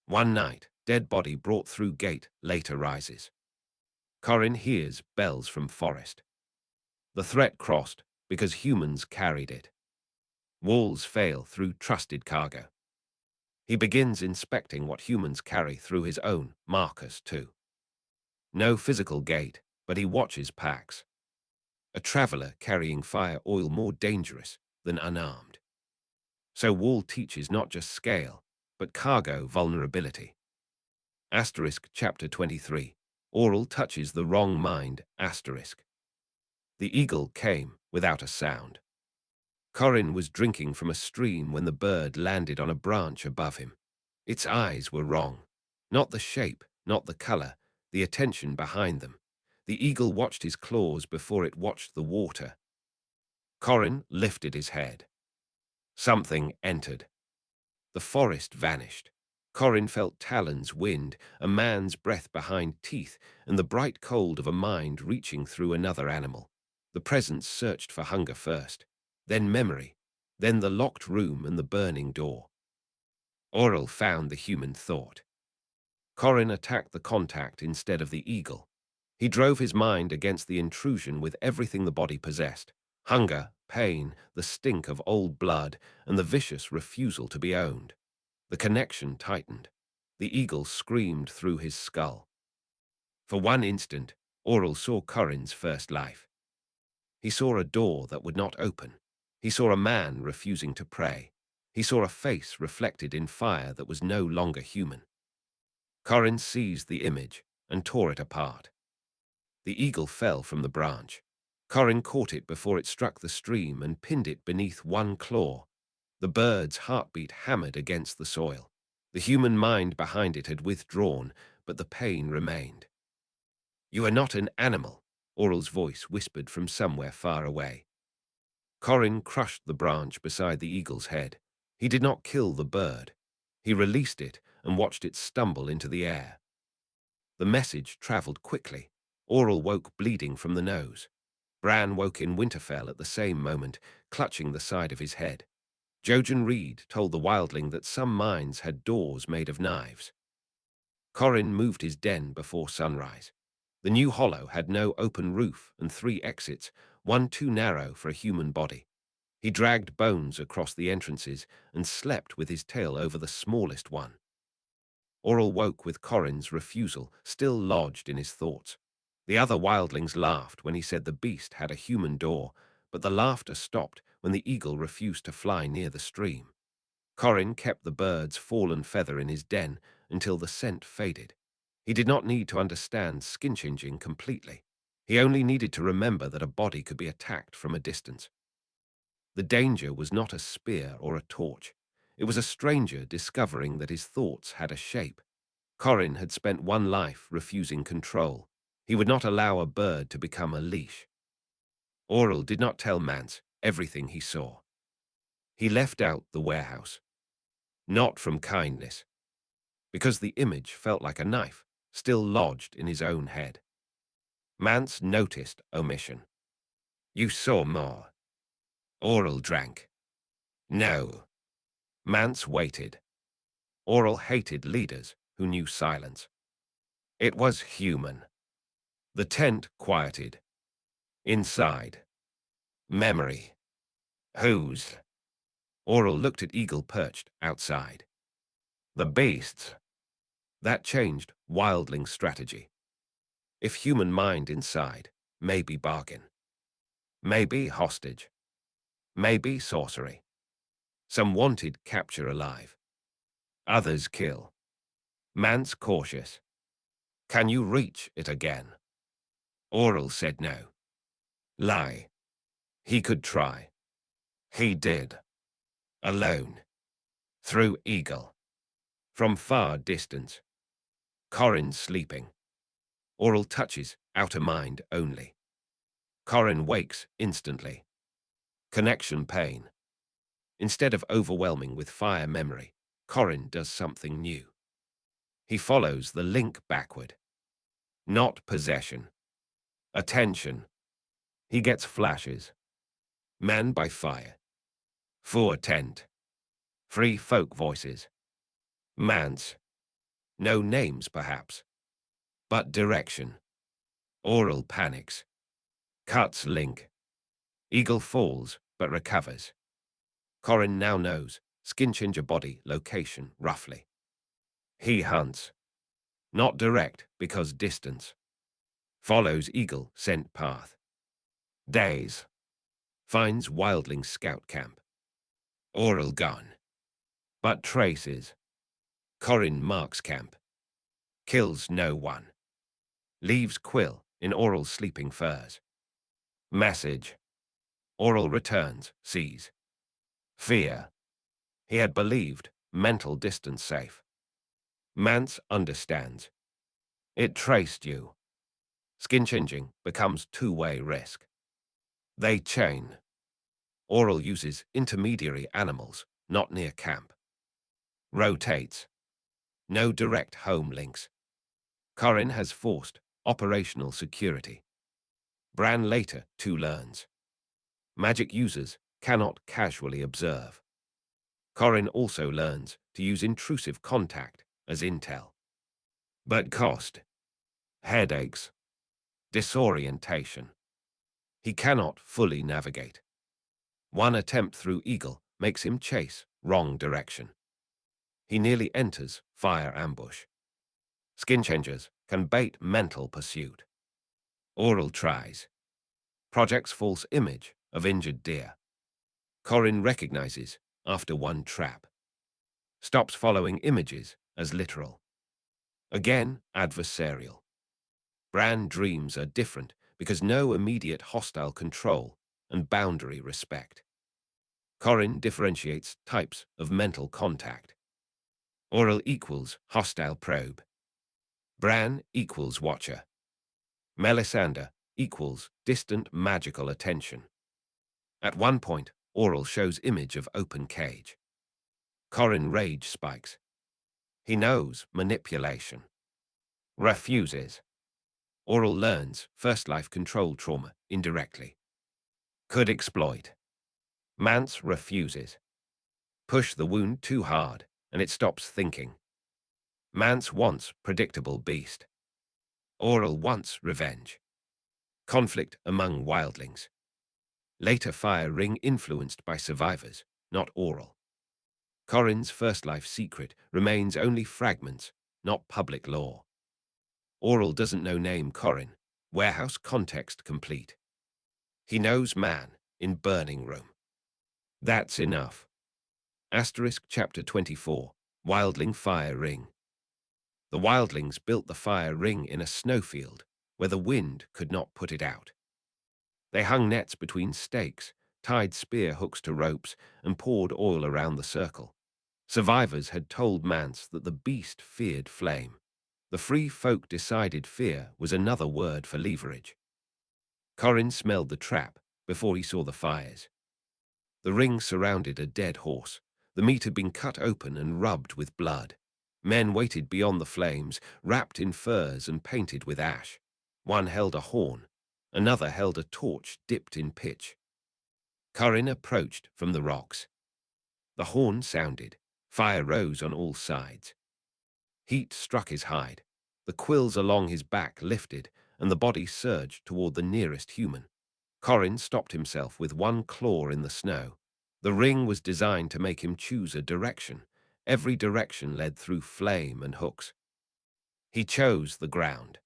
One night, dead body brought through gate later rises. Corin hears bells from forest. The threat crossed because humans carried it. Walls fail through trusted cargo. He begins inspecting what humans carry through his own markers too. No physical gate, but he watches packs. A traveler carrying fire oil more dangerous than unarmed. So wall teaches not just scale, but cargo vulnerability. Asterisk chapter 23. Oral touches the wrong mind. Asterisk. The eagle came without a sound. Corin was drinking from a stream when the bird landed on a branch above him. Its eyes were wrong. Not the shape, not the color, the attention behind them. The eagle watched his claws before it watched the water. Corin lifted his head. Something entered. The forest vanished. Corin felt talons wind, a man's breath behind teeth, and the bright cold of a mind reaching through another animal. The presence searched for hunger first, then memory, then the locked room and the burning door. Oral found the human thought. Corin attacked the contact instead of the eagle. He drove his mind against the intrusion with everything the body possessed. Hunger, pain, the stink of old blood, and the vicious refusal to be owned. The connection tightened. The eagle screamed through his skull. For one instant, Oral saw Corin's first life. He saw a door that would not open. He saw a man refusing to pray. He saw a face reflected in fire that was no longer human. Corin seized the image and tore it apart. The eagle fell from the branch. Corin caught it before it struck the stream and pinned it beneath one claw. The bird's heartbeat hammered against the soil. The human mind behind it had withdrawn, but the pain remained. You are not an animal, Oral's voice whispered from somewhere far away. Corin crushed the branch beside the eagle's head. He did not kill the bird. He released it and watched it stumble into the air. The message traveled quickly. Oral woke bleeding from the nose. Bran woke in Winterfell at the same moment, clutching the side of his head. Jojen Reed told the wildling that some mines had doors made of knives. Corin moved his den before sunrise. The new hollow had no open roof and 3 exits, one too narrow for a human body. He dragged bones across the entrances and slept with his tail over the smallest one. Oral woke with Corin's refusal still lodged in his thoughts. The other wildlings laughed when he said the beast had a human door, but the laughter stopped when the eagle refused to fly near the stream. Corin kept the bird's fallen feather in his den until the scent faded. He did not need to understand skin-changing completely. He only needed to remember that a body could be attacked from a distance. The danger was not a spear or a torch. It was a stranger discovering that his thoughts had a shape. Corin had spent one life refusing control. He would not allow a bird to become a leash. Oral did not tell Mance everything he saw. He left out the warehouse. Not from kindness, because the image felt like a knife, still lodged in his own head. Mance noticed omission. You saw more. Oral drank. No. Mance waited. Oral hated leaders who knew silence. It was human. The tent quieted. Inside. Memory. Whose? Oral looked at Eagle perched outside. The beasts. That changed wildling strategy. If human mind inside, maybe bargain. Maybe hostage. Maybe sorcery. Some wanted capture alive. Others kill. Mance cautious. Can you reach it again? Oral said no. Lie. He could try. He did. Alone. Through Eagle. From far distance. Corin sleeping. Oral touches outer mind only. Corin wakes instantly. Connection pain. Instead of overwhelming with fire memory, Corin does something new. He follows the link backward. Not possession. Attention. He gets flashes. Man by fire. For tent. Free folk voices. Mance. No names perhaps. But direction. Oral panics. Cuts link. Eagle falls but recovers. Corin now knows skin-changer body location roughly. He hunts. Not direct because distance. Follows Eagle scent path. Days. Finds wildling scout camp. Oral gone. But traces. Corin marks camp. Kills no one. Leaves Quill in Oral sleeping furs. Message. Oral returns, sees. Fear. He had believed mental distance safe. Mance understands. It traced you. Skin-changing becomes two-way risk. They chain. Oral uses intermediary animals, not near camp. Rotates. No direct home links. Corin has forced operational security. Bran later too learns. Magic users cannot casually observe. Corin also learns to use intrusive contact as intel. But cost. Headaches. Disorientation. He cannot fully navigate. One attempt through Eagle makes him chase wrong direction. He nearly enters fire ambush. Skin-changers can bait mental pursuit. Oral tries. Projects false image of injured deer. Corin recognizes after one trap. Stops following images as literal. Again, adversarial. Bran dreams are different because no immediate hostile control and boundary respect. Corin differentiates types of mental contact. Oral equals hostile probe. Bran equals watcher. Melisandre equals distant magical attention. At one point, Oral shows image of open cage. Corin rage spikes. He knows manipulation. Refuses. Oral learns first life control trauma indirectly. Could exploit. Mance refuses. Push the wound too hard, and it stops thinking. Mance wants predictable beast. Oral wants revenge. Conflict among wildlings. Later fire ring influenced by survivors, not Oral. Corin's first life secret remains only fragments, not public law. Oral doesn't know name Corin. Warehouse context complete. He knows man in burning room. That's enough. Asterisk chapter 24. Wildling fire ring. The wildlings built the fire ring in a snowfield where the wind could not put it out. They hung nets between stakes, tied spear hooks to ropes, and poured oil around the circle. Survivors had told Mance that the beast feared flame. The free folk decided fear was another word for leverage. Corin smelled the trap before he saw the fires. The ring surrounded a dead horse. The meat had been cut open and rubbed with blood. Men waited beyond the flames, wrapped in furs and painted with ash. One held a horn. Another held a torch dipped in pitch. Corin approached from the rocks. The horn sounded. Fire rose on all sides. Heat struck his hide. The quills along his back lifted, and the body surged toward the nearest human. Corin stopped himself with one claw in the snow. The ring was designed to make him choose a direction. Every direction led through flame and hooks. He chose the ground.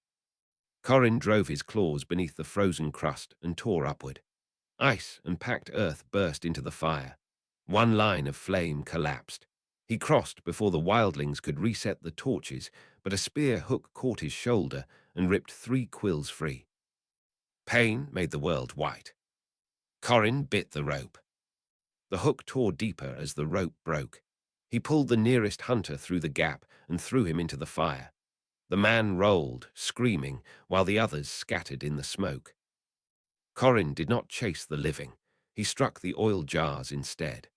Corin drove his claws beneath the frozen crust and tore upward. Ice and packed earth burst into the fire. One line of flame collapsed. He crossed before the wildlings could reset the torches, but a spear hook caught his shoulder and ripped 3 quills free. Pain made the world white. Corin bit the rope. The hook tore deeper as the rope broke. He pulled the nearest hunter through the gap and threw him into the fire. The man rolled, screaming, while the others scattered in the smoke. Corin did not chase the living. He struck the oil jars instead.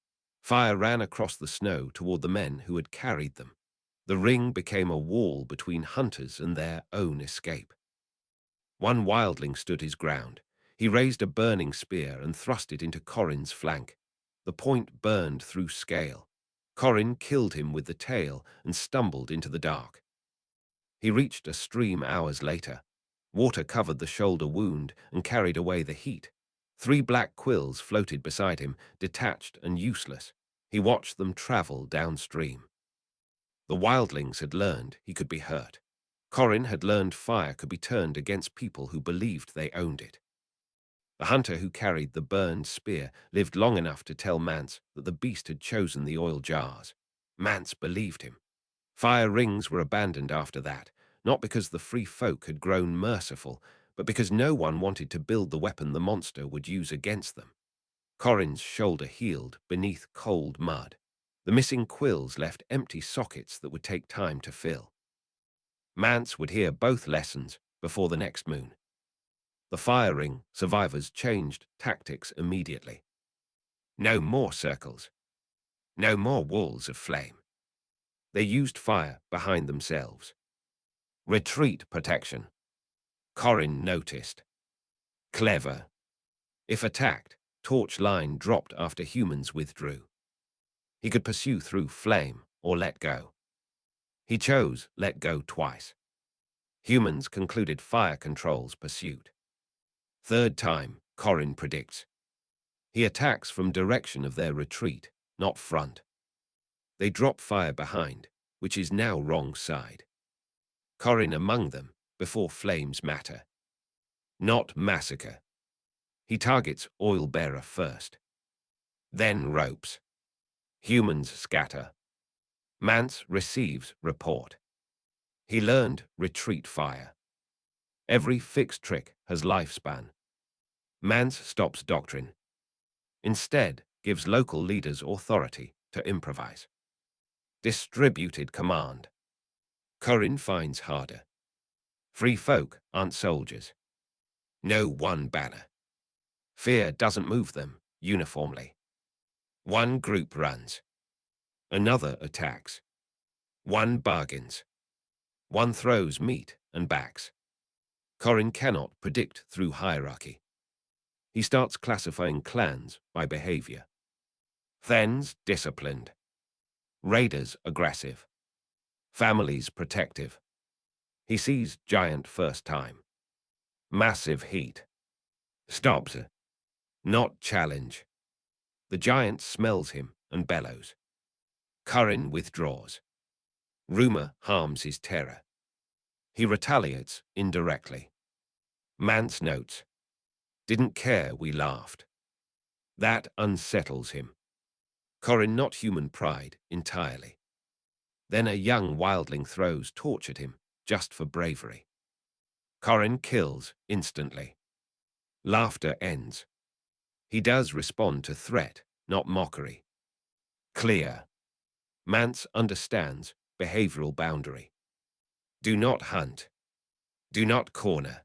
Fire ran across the snow toward the men who had carried them. The ring became a wall between hunters and their own escape. One wildling stood his ground. He raised a burning spear and thrust it into Corin's flank. The point burned through scale. Corin killed him with the tail and stumbled into the dark. He reached a stream hours later. Water covered the shoulder wound and carried away the heat. 3 black quills floated beside him, detached and useless. He watched them travel downstream. The wildlings had learned he could be hurt. Corin had learned fire could be turned against people who believed they owned it. The hunter who carried the burned spear lived long enough to tell Mance that the beast had chosen the oil jars. Mance believed him. Fire rings were abandoned after that, not because the free folk had grown merciful, but because no one wanted to build the weapon the monster would use against them. Corin's shoulder healed beneath cold mud. The missing quills left empty sockets that would take time to fill. Mance would hear both lessons before the next moon. The fire ring survivors changed tactics immediately. No more circles. No more walls of flame. They used fire behind themselves. Retreat protection. Corin noticed. Clever. If attacked, torch line dropped after humans withdrew. He could pursue through flame or let go. He chose let go twice. Humans concluded fire controls pursuit. 3rd time, Corin predicts. He attacks from direction of their retreat, not front. They drop fire behind, which is now wrong side. Corin among them before flames matter. Not massacre. He targets oil bearer first. Then ropes. Humans scatter. Mance receives report. He learned retreat fire. Every fixed trick has lifespan. Mance stops doctrine. Instead, gives local leaders authority to improvise. Distributed command. Corin finds harder. Free folk aren't soldiers. No one banner. Fear doesn't move them, uniformly. One group runs. Another attacks. One bargains. One throws meat and backs. Corin cannot predict through hierarchy. He starts classifying clans by behavior. Thens disciplined. Raiders aggressive. Families protective. He sees giant first time. Massive heat. Stops. Not challenge. The giant smells him and bellows. Corin withdraws. Rumor harms his terror. He retaliates indirectly. Mance notes. Didn't care we laughed. That unsettles him. Corin not human pride entirely. Then a young wildling throws torch at him just for bravery. Corin kills instantly. Laughter ends. He does respond to threat, not mockery. Clear. Mance understands behavioral boundary. Do not hunt. Do not corner.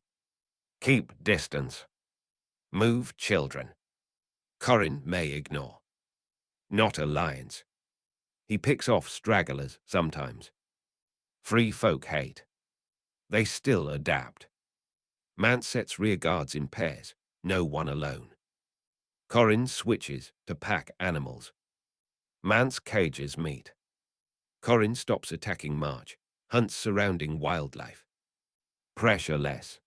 Keep distance. Move children. Corin may ignore. Not alliance. He picks off stragglers sometimes. Free folk hate. They still adapt. Mance sets rear guards in pairs, no one alone. Corin switches to pack animals. Mance cages meat. Corin stops attacking March, hunts surrounding wildlife. Pressure less.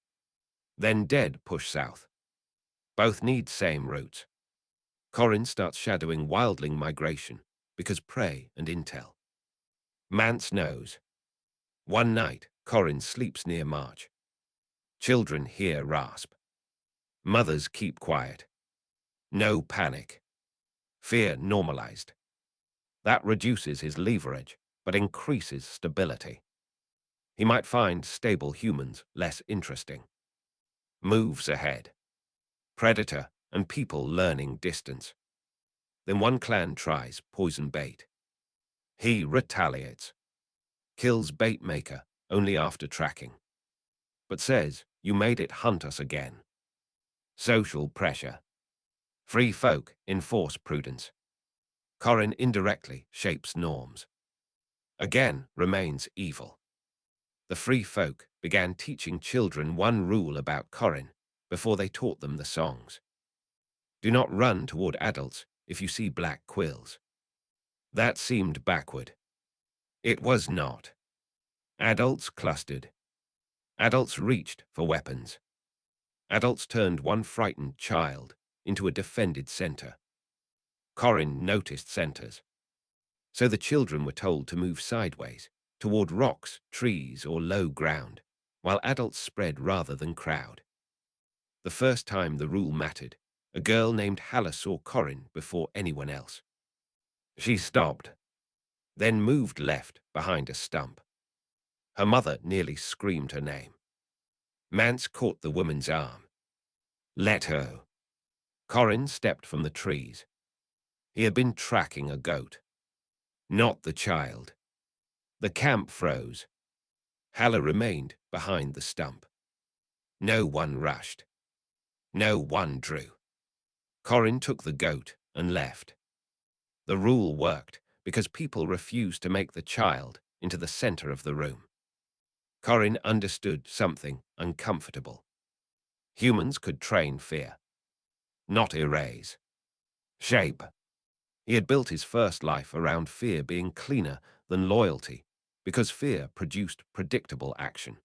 Then Dead push south. Both need same routes. Corin starts shadowing wildling migration because prey and intel. Mance knows. One night, Corin sleeps near March. Children hear rasp. Mothers keep quiet. No panic. Fear normalized. That reduces his leverage, but increases stability. He might find stable humans less interesting. Moves ahead. Predator and people learning distance. Then one clan tries poison bait. He retaliates. Kills bait maker only after tracking. But says, you made it hunt us again. Social pressure. Free folk enforce prudence. Corin indirectly shapes norms. Again remains evil. The free folk began teaching children one rule about Corin before they taught them the songs. Do not run toward adults if you see black quills. That seemed backward. It was not. Adults clustered. Adults reached for weapons. Adults turned one frightened child into a defended center. Corin noticed centers. So the children were told to move sideways, toward rocks, trees, or low ground, while adults spread rather than crowd. The first time the rule mattered, a girl named Halla saw Corin before anyone else. She stopped, then moved left behind a stump. Her mother nearly screamed her name. Mance caught the woman's arm. Let her. Corin stepped from the trees. He had been tracking a goat. Not the child. The camp froze. Halla remained behind the stump. No one rushed. No one drew. Corin took the goat and left. The rule worked because people refused to make the child into the center of the room. Corin understood something uncomfortable. Humans could train fear, not erase. Shape. He had built his first life around fear being cleaner than loyalty because fear produced predictable action.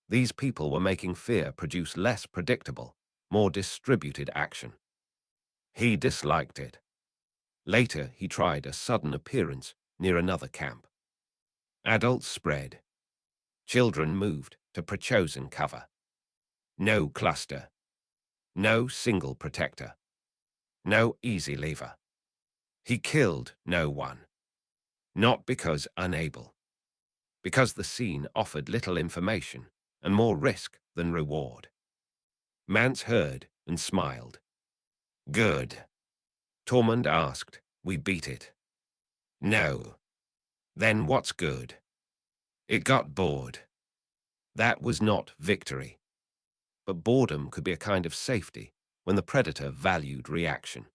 These people were making fear produce less predictable, more distributed action. He disliked it. Later, he tried a sudden appearance near another camp. Adults spread. Children moved to prechosen cover. No cluster. No single protector. No easy lever. He killed no one. Not because unable. Because the scene offered little information and more risk than reward. Mance heard and smiled. Good. Tormund asked, we beat it. No. Then what's good? It got bored. That was not victory. But boredom could be a kind of safety when the predator valued reaction.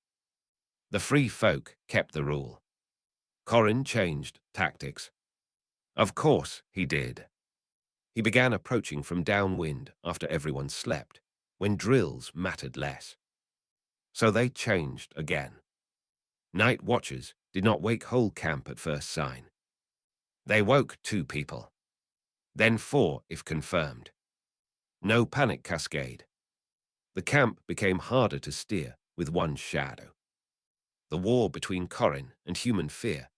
The free folk kept the rule. Corin changed tactics. Of course he did. He began approaching from downwind after everyone slept, when drills mattered less. So they changed again. Night watchers did not wake whole camp at first sign. They woke 2 people, then 4 if confirmed. No panic cascade. The camp became harder to steer with one shadow. The war between Corin and human fear